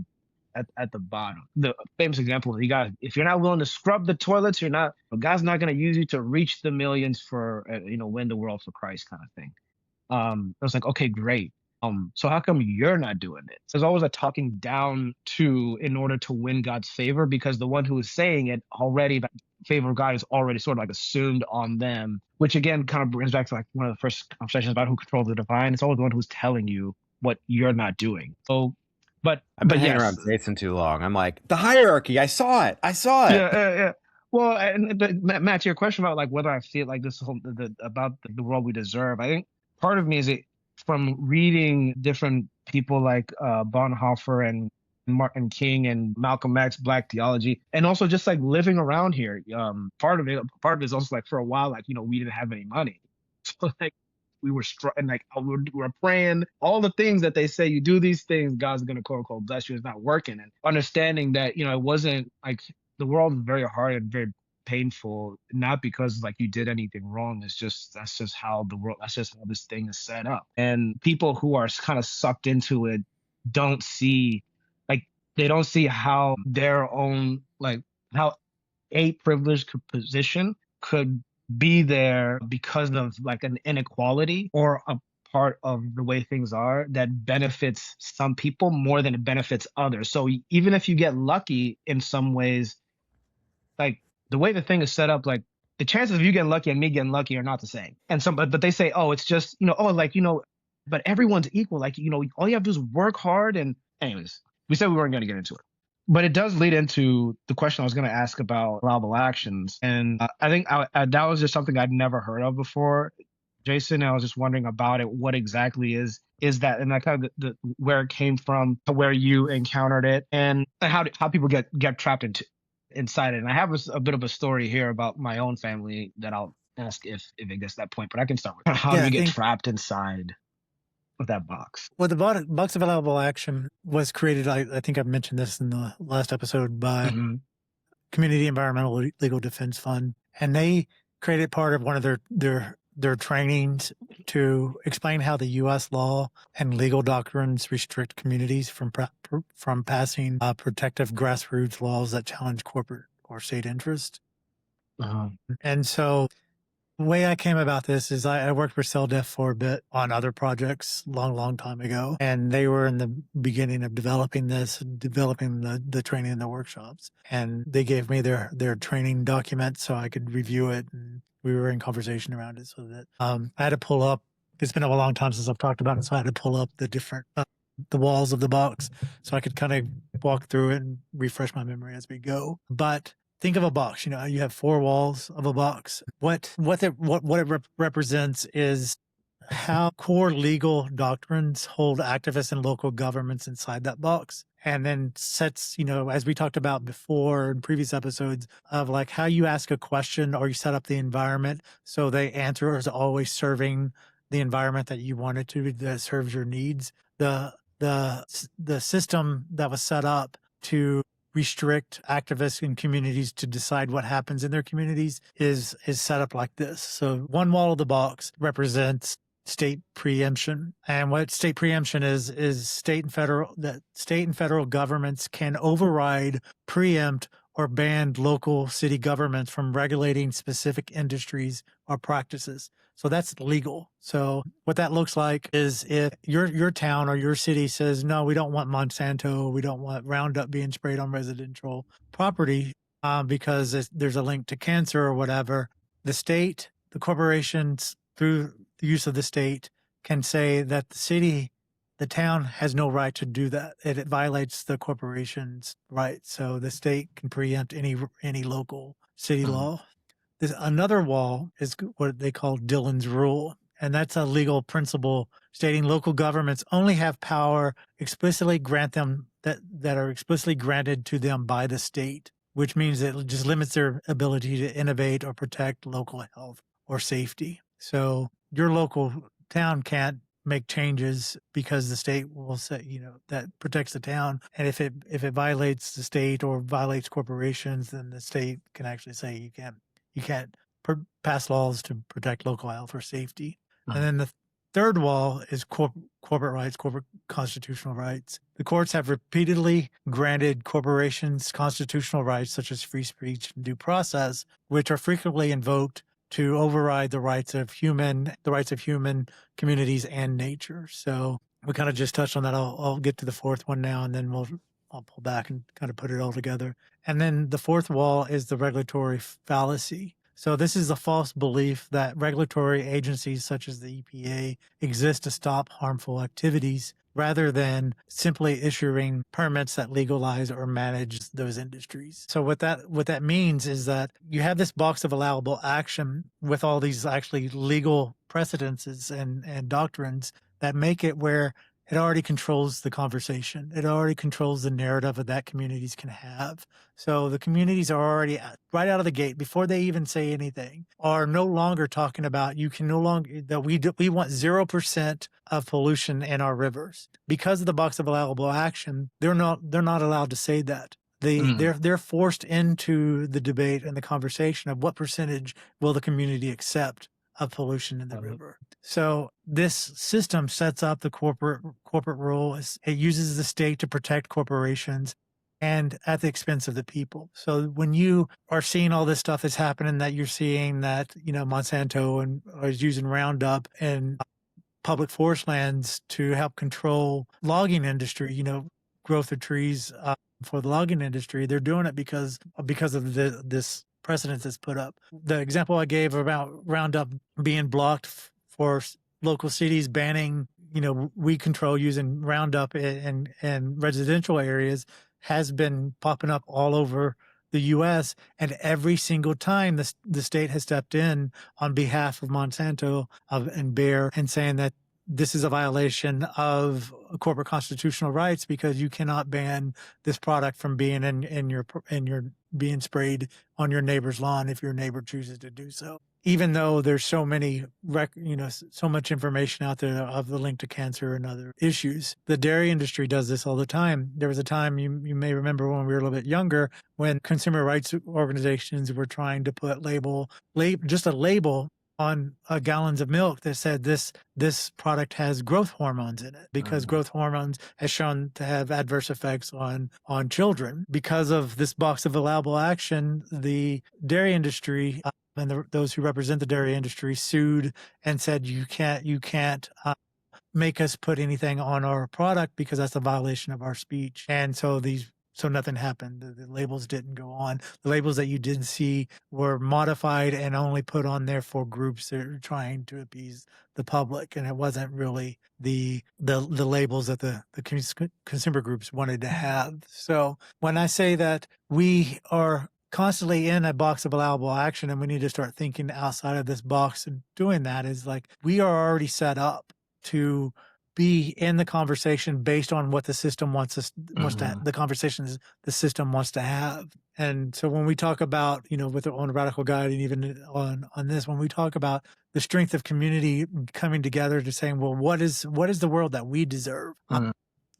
at the bottom. The famous example, if you're not willing to scrub the toilets, God's not going to use you to reach the millions for, win the world for Christ kind of thing. I was like, okay, great. So how come you're not doing it? There's always a talking down to in order to win God's favor, because the one who is saying it already, the favor of God is already sort of like assumed on them, which again kind of brings back to like one of the first conversations about who controls the divine. It's always the one who's telling you what you're not doing. So, I've been hanging yes. around Jason too long. I'm like, the hierarchy. I saw it. Yeah. Well, Matt, to your question about like whether I feel like this whole about the world we deserve, I think part of me is from reading different people like Bonhoeffer and Martin King and Malcolm X, Black theology, and also just like living around here. Part of it is also like for a while, like we didn't have any money, so like we were and like we were praying all the things that they say you do these things, God's gonna quote unquote bless you. It's not working, and understanding that it wasn't like the world is very hard and very painful, not because like you did anything wrong. That's just how the world, that's just how this thing is set up. And people who are kind of sucked into it don't see how their own, like how a privileged position could be there because of like an inequality or a part of the way things are that benefits some people more than it benefits others. So even if you get lucky in some ways, like the way the thing is set up, like the chances of you getting lucky and me getting lucky are not the same. And but they say, oh, it's just, but everyone's equal. Like, all you have to do is work hard. And anyways, we said we weren't going to get into it. But it does lead into the question I was going to ask about allowable actions. And I think that was just something I'd never heard of before, Jason. I was just wondering about it. What exactly is that? And that kind of where it came from, to where you encountered it, and how people get trapped inside it. And I have a bit of a story here about my own family that I'll ask if it gets to that point. But I can start with how do we get trapped inside of that box? Well, the box of allowable action was created, I think I mentioned this in the last episode, by Community Environmental Legal Defense Fund. And they created part of one of their trainings to explain how the U.S. law and legal doctrines restrict communities from passing protective grassroots laws that challenge corporate or state interest. And so the way I came about this is I worked for CellDef for a bit on other projects long time ago. And they were in the beginning of developing the training and the workshops. And they gave me their training document so I could review it. And we were in conversation around it, so that I had to pull up. It's been a long time since I've talked about it, so I had to pull up the different the walls of the box so I could kind of walk through it and refresh my memory as we go. But think of a box. You have four walls of a box. What it represents is how core legal doctrines hold activists and local governments inside that box. And then sets, as we talked about before in previous episodes, of like how you ask a question or you set up the environment so the answer is always serving the environment that you want it to, that serves your needs. The system that was set up to restrict activists and communities to decide what happens in their communities is set up like this. So one wall of the box represents state preemption. And what state preemption is state and federal governments can override, preempt, or ban local city governments from regulating specific industries or practices. So that's legal. So what that looks like is if your town or your city says, no, we don't want Monsanto, we don't want Roundup being sprayed on residential property because there's a link to cancer or whatever, the state, the corporations, through the use of the state, can say that the town has no right to do that. It violates the corporation's rights. So the state can preempt any local city law. Another wall is what they call Dillon's Rule. And that's a legal principle stating local governments only have power explicitly grant them that are explicitly granted to them by the state, which means it just limits their ability to innovate or protect local health or safety. So your local town can't make changes because the state will say, that protects the town. And if it violates the state or violates corporations, then the state can actually say you can't pass laws to protect local health or safety. And then third wall is corporate rights, corporate constitutional rights. The courts have repeatedly granted corporations constitutional rights such as free speech and due process, which are frequently invoked to override the rights of human communities and nature. So we kind of just touched on that. I'll get to the fourth one now, and then I'll pull back and kind of put it all together. And then the fourth wall is the regulatory fallacy. So this is a false belief that regulatory agencies such as the EPA exist to stop harmful activities rather than simply issuing permits that legalize or manage those industries. So what that means is that you have this box of allowable action with all these actually legal precedences and doctrines that make it where it already controls the conversation. It already controls the narrative that communities can have. So the communities are already right out of the gate, before they even say anything, are no longer talking about that we want 0% of pollution in our rivers. Because of the box of allowable action, they're not allowed to say that. They're forced into the debate and the conversation of what percentage will the community accept of pollution in the river. So this system sets up the corporate role. It uses the state to protect corporations and at the expense of the people. So when you are seeing all this stuff that's happening, that you're seeing that, Monsanto is using Roundup and public forest lands to help control logging industry, growth of trees for the logging industry, they're doing it because of this precedent that's put up. The example I gave about Roundup being blocked for local cities banning, weed control using Roundup in residential areas has been popping up all over the U.S. And every single time the state has stepped in on behalf of Monsanto and Bayer and saying that this is a violation of corporate constitutional rights because you cannot ban this product from being in your being sprayed on your neighbor's lawn if your neighbor chooses to do so. Even though there's so much information out there of the link to cancer and other issues. The dairy industry does this all the time. There was a time, you may remember when we were a little bit younger, when consumer rights organizations were trying to put just a label on gallons of milk that said this product has growth hormones in it because growth hormones has shown to have adverse effects on children. Because of this box of allowable action, the dairy industry and those who represent the dairy industry sued and said you can't make us put anything on our product because that's a violation of our speech. And so nothing happened. The labels didn't go on. The labels that you did see were modified and only put on there for groups that are trying to appease the public. And it wasn't really the labels that the consumer groups wanted to have. So when I say that we are constantly in a box of allowable action and we need to start thinking outside of this box and doing that, is like we are already set up to be in the conversation based on what the system wants to, the conversations the system wants to have. And so when we talk about, on a Radical Guide and even on this, when we talk about the strength of community coming together to saying, well, what is the world that we deserve?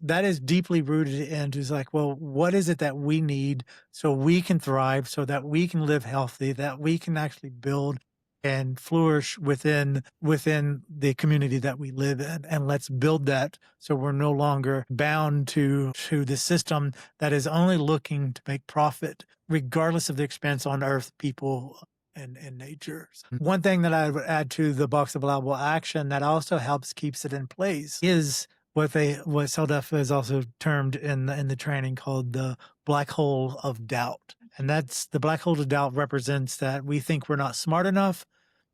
That is deeply rooted into like, well, what is it that we need so we can thrive, so that we can live healthy, that we can actually build and flourish within the community that we live in. And let's build that so we're no longer bound to the system that is only looking to make profit, regardless of the expense on earth, people, and nature. One thing that I would add to the box of allowable action that also keeps it in place is what SELDF has also termed in the training called the black hole of doubt. And that's the black hole of doubt represents that we think we're not smart enough,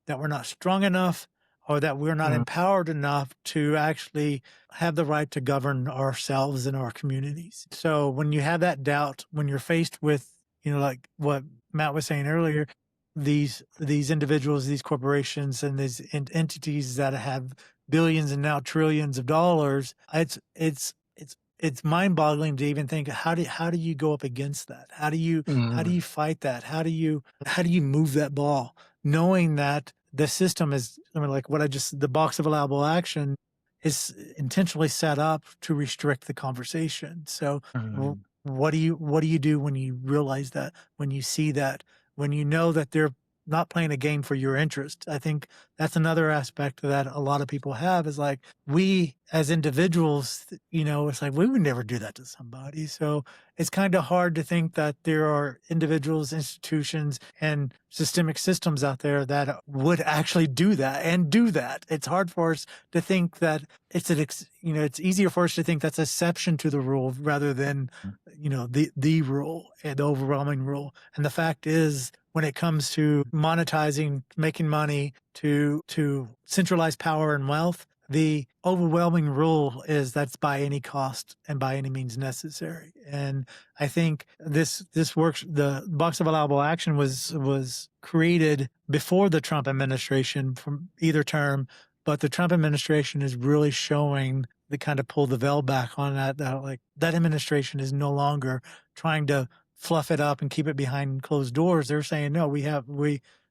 that we're not strong enough, or that we're not empowered enough to actually have the right to govern ourselves and our communities. So when you have that doubt, when you're faced with, like what Matt was saying earlier, these individuals, these corporations, and these entities that have billions and now trillions of dollars, it's mind-boggling to even think how do you go up against that? How do you fight that? How do you move that ball, knowing that the system is, the box of allowable action is intentionally set up to restrict the conversation. So what do you do when you realize that, when you see that, when you know that not playing a game for your interest. I think that's another aspect that a lot of people have, is like, we as individuals, it's like we would never do that to somebody. So it's kind of hard to think that there are individuals, institutions, and systemic systems out there that would actually do that and do that. It's hard for us to think that it's easier for us to think that's exception to the rule rather than, the rule, the overwhelming rule. And the fact is, when it comes to monetizing, making money, to centralize power and wealth, the overwhelming rule is that's by any cost and by any means necessary. And I think this works. The box of allowable action was created before the Trump administration from either term, but the Trump administration is really showing the kind of pull the veil back on that like that administration is no longer trying to fluff it up and keep it behind closed doors. They're saying, no,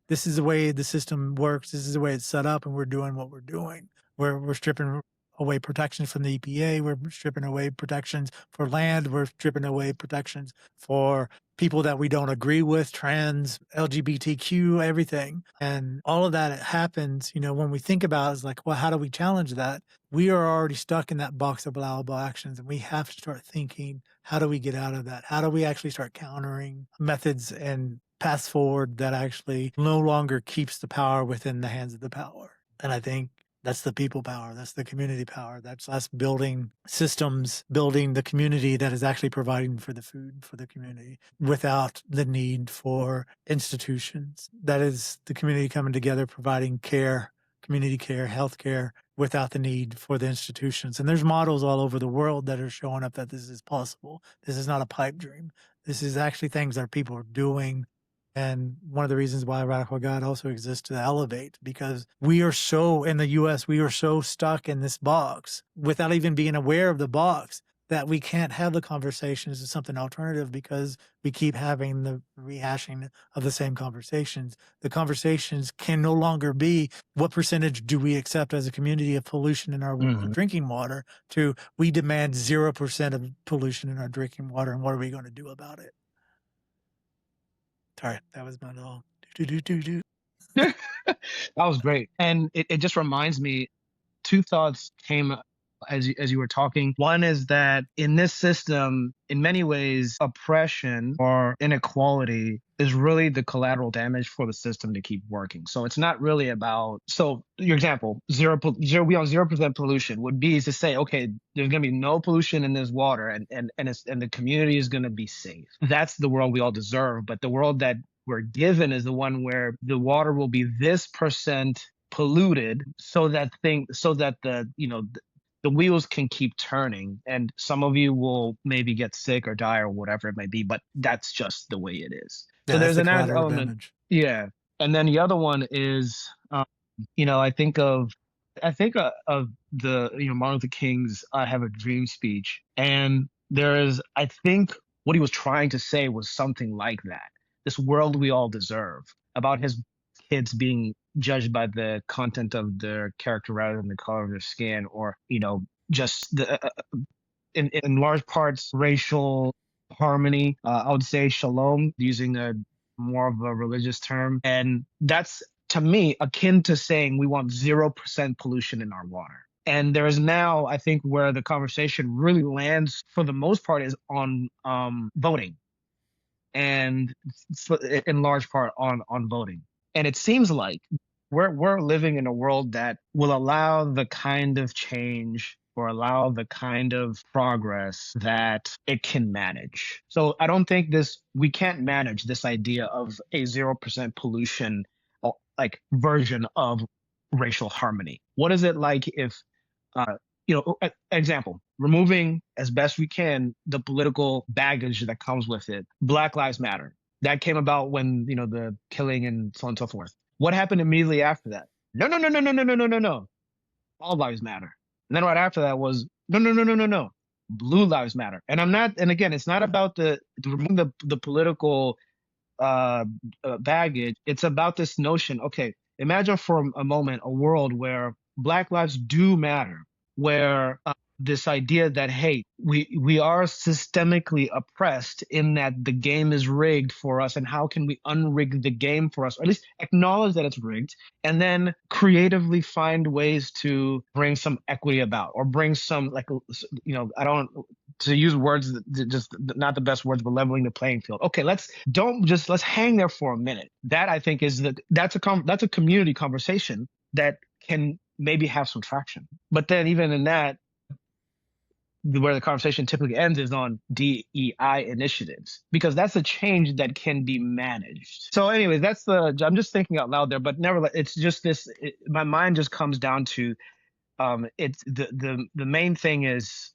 this is the way the system works. This is the way it's set up, and we're doing what we're doing. We're stripping away protections from the EPA. We're stripping away protections for land. We're stripping away protections for people that we don't agree with, trans, LGBTQ, everything. And all of that happens, when we think about it, is like, well, how do we challenge that? We are already stuck in that box of allowable actions, and we have to start thinking, how do we get out of that? How do we actually start countering methods and paths forward that actually no longer keeps the power within the hands of the power? And I think that's the people power. That's the community power. That's us building systems, building the community that is actually providing for the food for the community without the need for institutions. That is the community coming together, providing care, community care, health care, without the need for the institutions. And there's models all over the world that are showing up that this is possible. This is not a pipe dream. This is actually things that people are doing. And one of the reasons why Radical God also exists to elevate, because we are so, in the US, we are so stuck in this box without even being aware of the box that we can't have the conversations of something alternative because we keep having the rehashing of the same conversations. The conversations can no longer be what percentage do we accept as a community of pollution in our drinking water to we demand 0% of pollution in our drinking water, and what are we going to do about it? Sorry, that was my little do. That was great. And it just reminds me, two thoughts came as you were talking. One is that in this system, in many ways, oppression or inequality is really the collateral damage for the system to keep working. So it's not really about, so your example, we on 0% pollution would be to say, okay, there's going to be no pollution in this water and the community is going to be safe. That's the world we all deserve. But the world that we're given is the one where the water will be this percent polluted so that the wheels can keep turning, and some of you will maybe get sick or die or whatever it may be, but that's just the way it is. Yeah, so there's an added element. Damage. Yeah. And then the other one is, I think of the, Martin Luther King's I Have a Dream speech. And I think what he was trying to say was something like that. This world we all deserve, about his kids being judged by the content of their character rather than the color of their skin, or just the in large parts racial harmony. I would say shalom, using a more of a religious term, and that's to me akin to saying we want 0% pollution in our water. And there is now, I think, where the conversation really lands for the most part is on voting, and in large part on voting. And it seems like we're living in a world that will allow the kind of change or allow the kind of progress that it can manage. So I don't think we can't manage this idea of a 0% pollution like version of racial harmony. What is it like if, example, removing as best we can the political baggage that comes with it. Black Lives Matter. That came about when, the killing and so on and so forth. What happened immediately after that? No. All lives matter. And then right after that was no. Blue lives matter. And again, it's not about removing the political baggage. It's about this notion. Okay, imagine for a moment a world where Black lives do matter, where this idea that, hey, we are systemically oppressed in that the game is rigged for us, and how can we unrig the game for us, or at least acknowledge that it's rigged, and then creatively find ways to bring some equity about, or bring some, like, I don't, to use words that just not the best words, but leveling the playing field. Okay, let's hang there for a minute. That, I think, is that's a community conversation that can maybe have some traction. But then even in that, where the conversation typically ends is on DEI initiatives, because that's a change that can be managed. So anyways, I'm just thinking out loud there, but nevertheless, it's just my mind just comes down to, it's the main thing is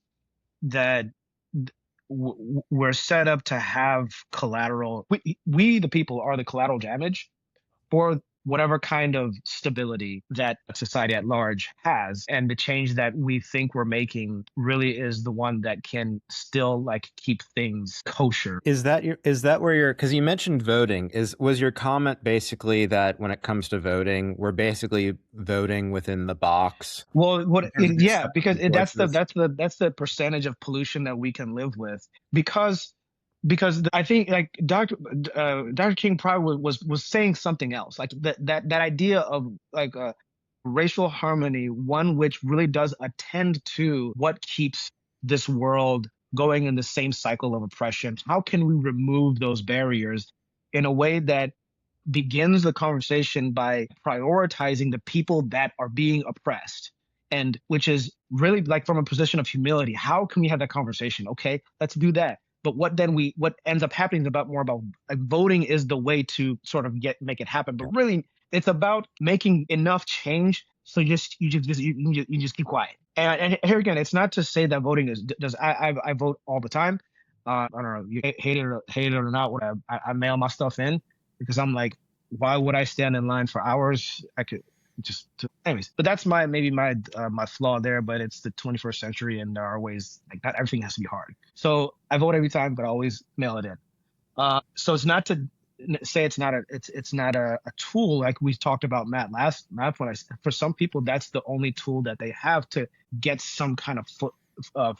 that we're set up to have collateral. We the people are the collateral damage for whatever kind of stability that society at large has. And the change that we think we're making really is the one that can still, like, keep things kosher. Is that where you're, because you mentioned voting, was your comment basically that when it comes to voting, we're basically voting within the box? Well, because that's the percentage of pollution that we can live with, because I think, like, Dr. King probably was saying something else, like that idea of, like, racial harmony, one which really does attend to what keeps this world going in the same cycle of oppression. How can we remove those barriers in a way that begins the conversation by prioritizing the people that are being oppressed, and which is really, like, from a position of humility? How can we have that conversation? Okay, let's do that. But what ends up happening is more about, like, voting is the way to sort of make it happen. But really, it's about making enough change so you just keep quiet. And here again, it's not to say that voting I vote all the time. I don't know, you hate it or not, what I mail my stuff in, because I'm like, why would I stand in line for hours? I could just, anyways. But that's my flaw there. But it's the 21st century, and there are ways, like, not everything has to be hard. So I vote every time, but I always mail it in. So it's not to say it's not a tool, like we talked about Matt when for some people that's the only tool that they have to get some kind of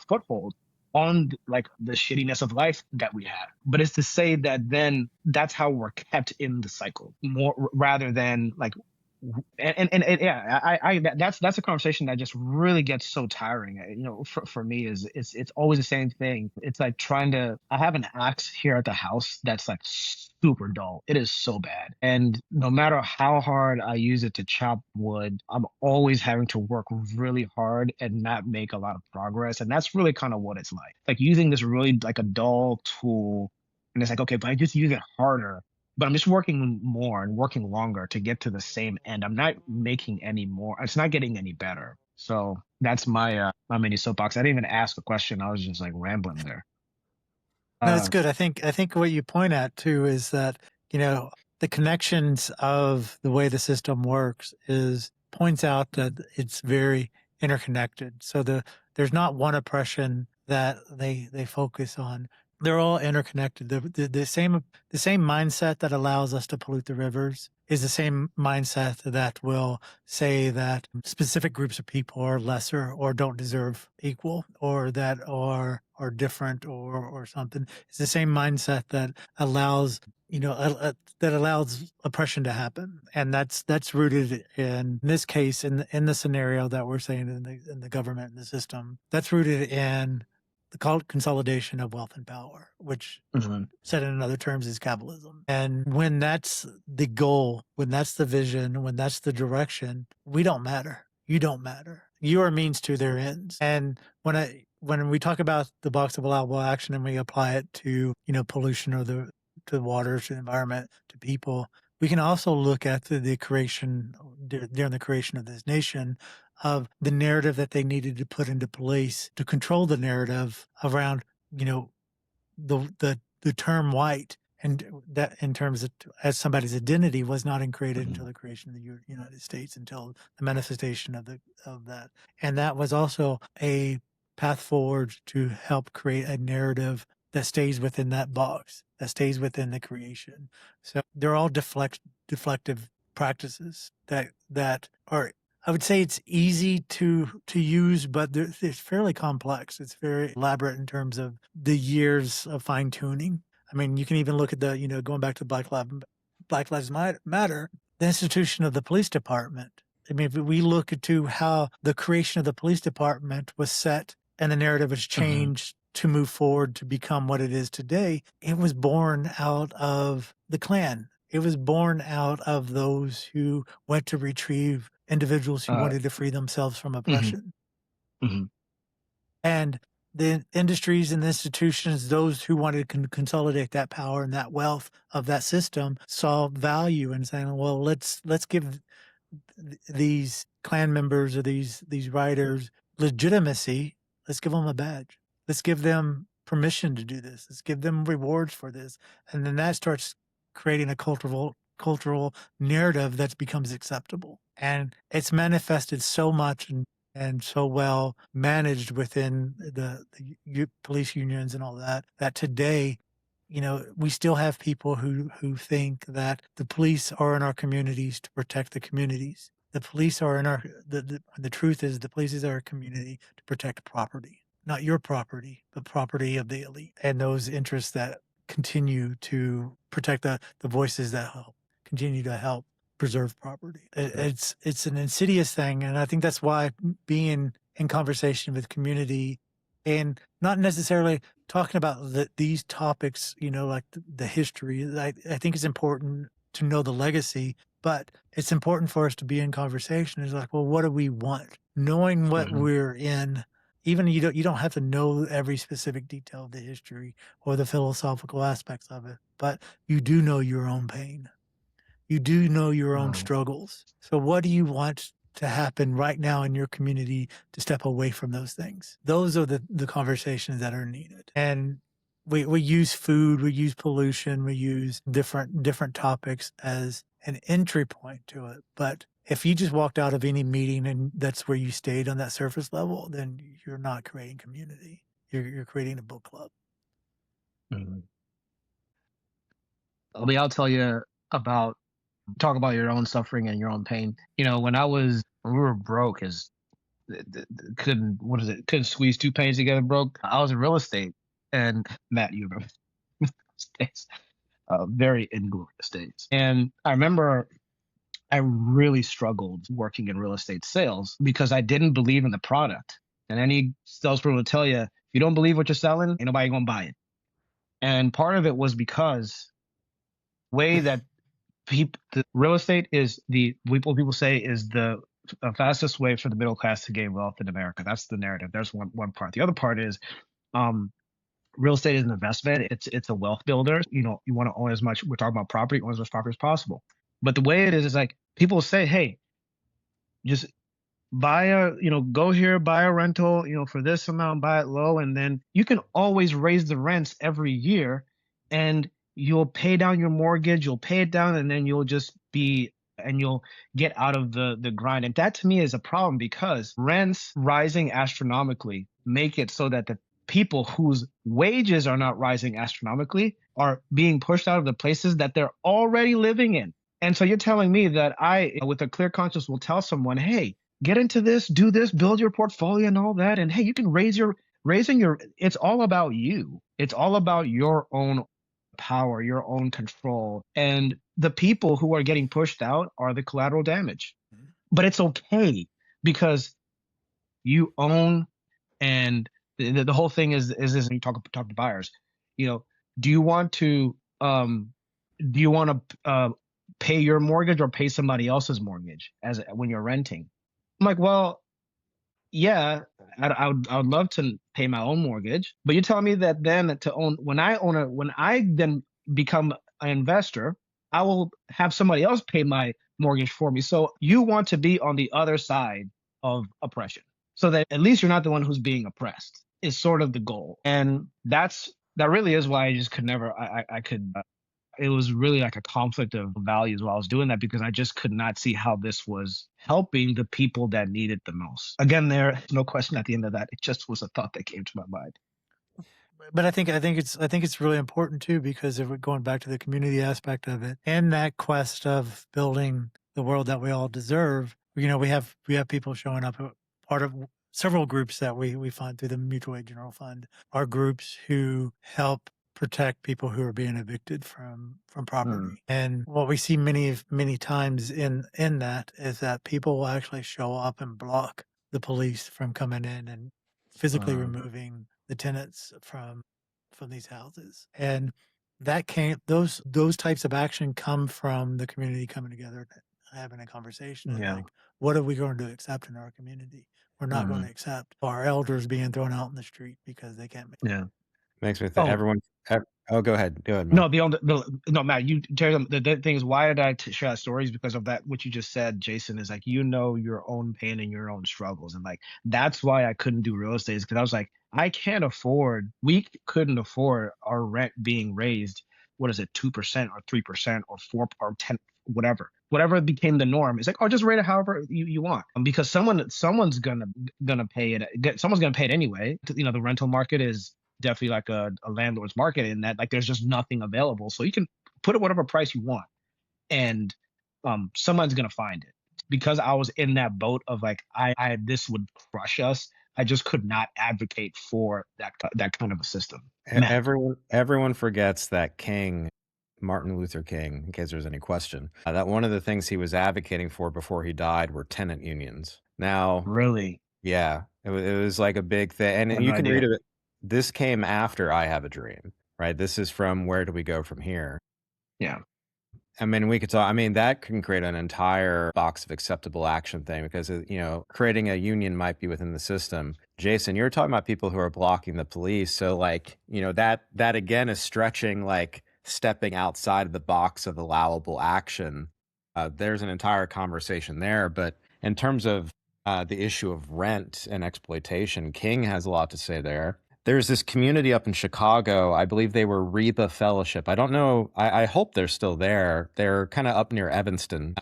foothold on, like, the shittiness of life that we have. But it's to say that then that's how we're kept in the cycle, more rather than, like, that's a conversation that just really gets so tiring. For me, it's always the same thing. It's like I have an axe here at the house that's, like, super dull. It is so bad. And no matter how hard I use it to chop wood, I'm always having to work really hard and not make a lot of progress. And that's really kind of what it's like using this really, like, a dull tool. And it's like, okay, but I just use it harder. But I'm just working more and working longer to get to the same end. I'm not making any more. It's not getting any better. So that's my mini soapbox. I didn't even ask a question. I was just, like, rambling there. No, that's good. I think what you point at too is that, the connections of the way the system works points out that it's very interconnected. So there's not one oppression that they focus on. They're all interconnected. The same mindset that allows us to pollute the rivers is the same mindset that will say that specific groups of people are lesser or don't deserve equal, or that are different or something. It's the same mindset that allows oppression to happen, and that's rooted in this case, in the scenario that we're saying in the government and the system. That's rooted in the consolidation of wealth and power, which, said in other terms, is capitalism. And when that's the goal, when that's the vision, when that's the direction, we don't matter. You don't matter. You are means to their ends. And when we talk about the box of allowable action and we apply it to, pollution, or to the water, to the environment, to people, we can also look at the creation, during the creation of this nation, of the narrative that they needed to put into place to control the narrative around, the term white, and that in terms of as somebody's identity was not created until the creation of the United States, until the manifestation of that. And that was also a path forward to help create a narrative that stays within that box, that stays within the creation. So they're all deflective practices that are I would say it's easy to use, but it's fairly complex. It's very elaborate in terms of the years of fine tuning. I mean, you can even look at going back to Black Lives Matter, the institution of the police department. I mean, if we look to how the creation of the police department was set and the narrative has changed to move forward to become what it is today, it was born out of the Klan. It was born out of those who went to retrieve individuals who wanted to free themselves from oppression. And the industries and the institutions, those who wanted to consolidate that power and that wealth of that system, saw value in saying, well, let's give these Klan members or these writers legitimacy. Let's give them a badge. Let's give them permission to do this. Let's give them rewards for this. And then that starts creating a cultural narrative that becomes acceptable. And it's manifested so much and so well managed within the police unions and all that today, we still have people who think that the police are in our communities to protect the communities. The police are in the truth is the police is our community to protect property, not your property, but property of the elite and those interests that continue to protect the voices that continue to help preserve property. It's an insidious thing, and I think that's why being in conversation with community and not necessarily talking about these topics, like the history, I think it's important to know the legacy, but it's important for us to be in conversation. It's like, well, what do we want? Knowing what we're in, even you don't have to know every specific detail of the history or the philosophical aspects of it, but you do know your own pain. You do know your own struggles. So what do you want to happen right now in your community to step away from those things? Those are the conversations that are needed. And we use food, we use pollution, we use different topics as an entry point to it. But if you just walked out of any meeting and that's where you stayed on that surface level, then you're not creating community. You're creating a book club. I'll tell you talk about your own suffering and your own pain. When we were broke, couldn't squeeze two pennies together broke. I was in real estate, and Matt, you remember those days, very inglorious days. And I remember I really struggled working in real estate sales because I didn't believe in the product. And any salesperson will tell you, if you don't believe what you're selling, ain't nobody gonna buy it. And part of it was because the way that the real estate is what people say is the fastest way for the middle class to gain wealth in America. That's the narrative. There's one part. The other part is real estate is an investment. It's a wealth builder. You want to own as much. We're talking about property, own as much property as possible. But the way it is like people say, hey, just go here, buy a rental, for this amount, buy it low, and then you can always raise the rents every year, and you'll pay down your mortgage, you'll pay it down, and then you'll get out of the grind. And that to me is a problem because rents rising astronomically make it so that the people whose wages are not rising astronomically are being pushed out of the places that they're already living in. And so you're telling me that I, with a clear conscience, will tell someone, hey, get into this, do this, build your portfolio and all that. And hey, you can it's all about you. It's all about your own power, your own control. And the people who are getting pushed out are the collateral damage. But it's okay because you own, and the whole thing is this, when you talk to buyers, do you want to pay your mortgage or pay somebody else's mortgage when you're renting? I'm like, well, yeah, I would love to pay my own mortgage, but you're telling me that then when I then become an investor, I will have somebody else pay my mortgage for me. So you want to be on the other side of oppression, so that at least you're not the one who's being oppressed, is sort of the goal. And that really is why I just could never, it was really like a conflict of values while I was doing that, because I just could not see how this was helping the people that need it the most. Again, there's no question at the end of that. It just was a thought that came to my mind. But I think it's really important too, because if we're going back to the community aspect of it and that quest of building the world that we all deserve, We have people showing up. Part of several groups that we fund through the Mutual Aid General Fund are groups who help protect people who are being evicted from property. And what we see many times in that is that people will actually show up and block the police from coming in and physically removing the tenants from these houses. And that those types of action come from the community coming together, having a conversation and like, what are we going to accept in our community? We're not going to accept our elders being thrown out in the street because they can't make. Makes me think everyone. Go ahead, Matt. No, Matt, you tell them the thing is, why did I share that story is because of that. What you just said, Jason, is like, your own pain and your own struggles. And like, that's why I couldn't do real estate, is because I was like, we couldn't afford our rent being raised. What is it, 2% or 3% or 4 or 10, whatever became the norm. It's like, oh, just rate it however you want, because someone's gonna pay it. Someone's gonna pay it anyway. The rental market is definitely like a landlord's market in that, like, there's just nothing available, so you can put it whatever price you want, and someone's gonna find it. Because I was in that boat of like, I this would crush us. I just could not advocate for that kind of a system. Everyone forgets that Martin Luther King, in case there's any question, that one of the things he was advocating for before he died were tenant unions. Now, really, yeah, it was like a big thing, and you can read of it. This came after I Have a Dream, right? This is from Where Do We Go From Here? Yeah. I mean, we could talk. I mean, that can create an entire box of acceptable action thing, because, creating a union might be within the system. Jason, you're talking about people who are blocking the police. So like, that again is stretching, like stepping outside of the box of allowable action. There's an entire conversation there. But in terms of the issue of rent and exploitation, King has a lot to say there. There's this community up in Chicago. I believe they were Reba Fellowship. I don't know. I hope they're still there. They're kind of up near Evanston.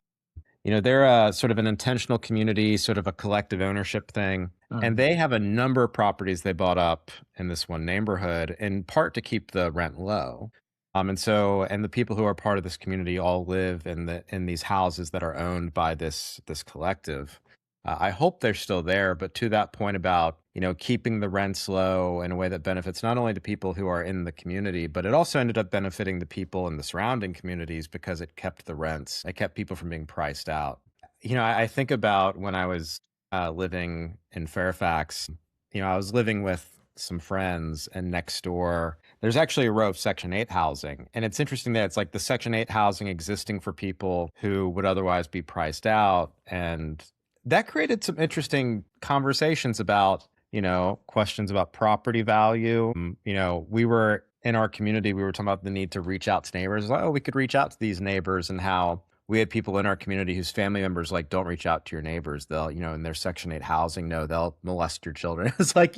They're a sort of an intentional community, sort of a collective ownership thing. And they have a number of properties they bought up in this one neighborhood, in part to keep the rent low. And the people who are part of this community all live in these houses that are owned by this collective. I hope they're still there, but to that point about, keeping the rents low in a way that benefits not only the people who are in the community, but it also ended up benefiting the people in the surrounding communities, because it kept the rents. It kept people from being priced out. I think about when I was living in Fairfax. I was living with some friends, and next door there's actually a row of Section 8 housing. And it's interesting that it's like the Section 8 housing existing for people who would otherwise be priced out. And that created some interesting conversations about, questions about property value. We were in our community, we were talking about the need to reach out to neighbors. Like, we could reach out to these neighbors, and how we had people in our community whose family members like, don't reach out to your neighbors. They'll, in their Section 8 housing, they'll molest your children. It's like,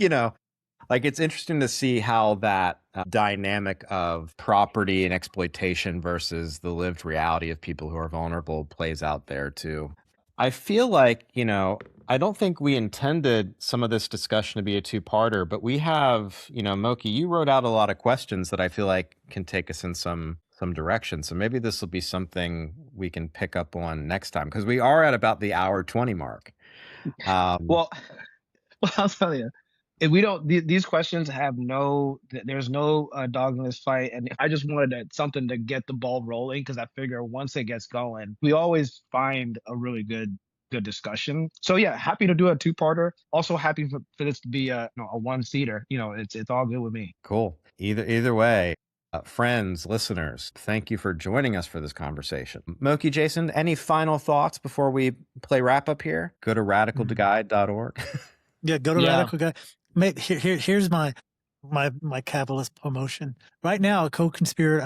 like, it's interesting to see how that dynamic of property and exploitation versus the lived reality of people who are vulnerable plays out there too. I feel like, I don't think we intended some of this discussion to be a two-parter, but we have, Moki, you wrote out a lot of questions that I feel like can take us in some direction. So maybe this will be something we can pick up on next time, because we are at about the hour 20 mark. Well, I'll tell you, if we don't, these questions have there's no dog in this fight. And I just wanted something to get the ball rolling, because I figure once it gets going, we always find a really good discussion. So yeah, happy to do a two-parter. Also happy for this to be a one-seater. It's all good with me. Cool. Either way, friends, listeners, thank you for joining us for this conversation. Moki, Jason, any final thoughts before we play wrap up here? Go to radicalguide.org. Yeah, go to Radical Guide. Here's my capitalist promotion. Right now, a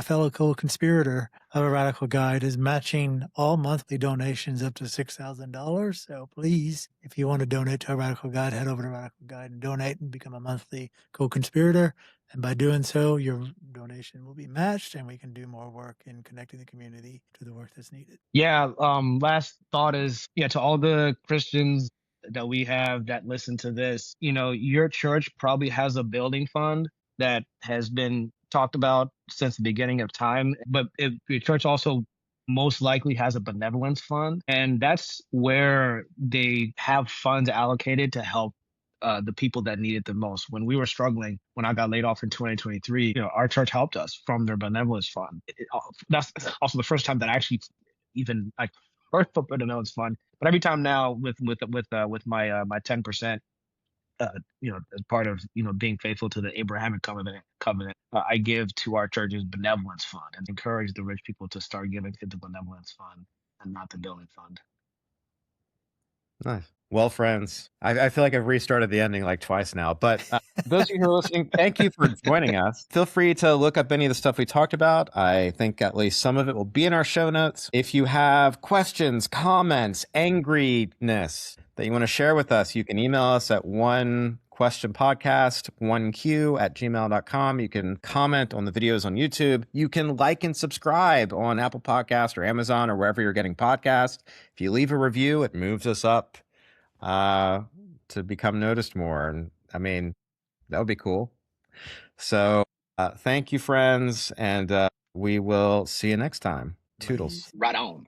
fellow co-conspirator of a Radical Guide is matching all monthly donations up to $6,000. So please, if you want to donate to a Radical Guide, head over to Radical Guide and donate and become a monthly co-conspirator. And by doing so, your donation will be matched, and we can do more work in connecting the community to the work that's needed. Yeah. Last thought is, to all the Christians that we have that listen to this, your church probably has a building fund that has been talked about since the beginning of time, but your church also most likely has a benevolence fund, and that's where they have funds allocated to help the people that need it the most. When we were struggling, when I got laid off in 2023, our church helped us from their benevolence fund. That's also the first time that I actually even like heard of benevolence fund. But every time now with my my 10%, as part of being faithful to the Abrahamic covenant, I give to our church's benevolence fund and encourage the rich people to start giving to the benevolence fund and not the building fund. Nice. Well, friends, I feel like I've restarted the ending like twice now, but those of you who are listening, thank you for joining us. Feel free to look up any of the stuff we talked about. I think at least some of it will be in our show notes. If you have questions, comments, angriness that you want to share with us, you can email us at onequestionpodcast1q@gmail.com. You can comment on the videos on YouTube. You can like and subscribe on Apple Podcast or Amazon or wherever you're getting podcasts. If you leave a review, it moves us up to become noticed more. And I mean, that would be cool. So thank you, friends. And we will see you next time. Toodles. Right on.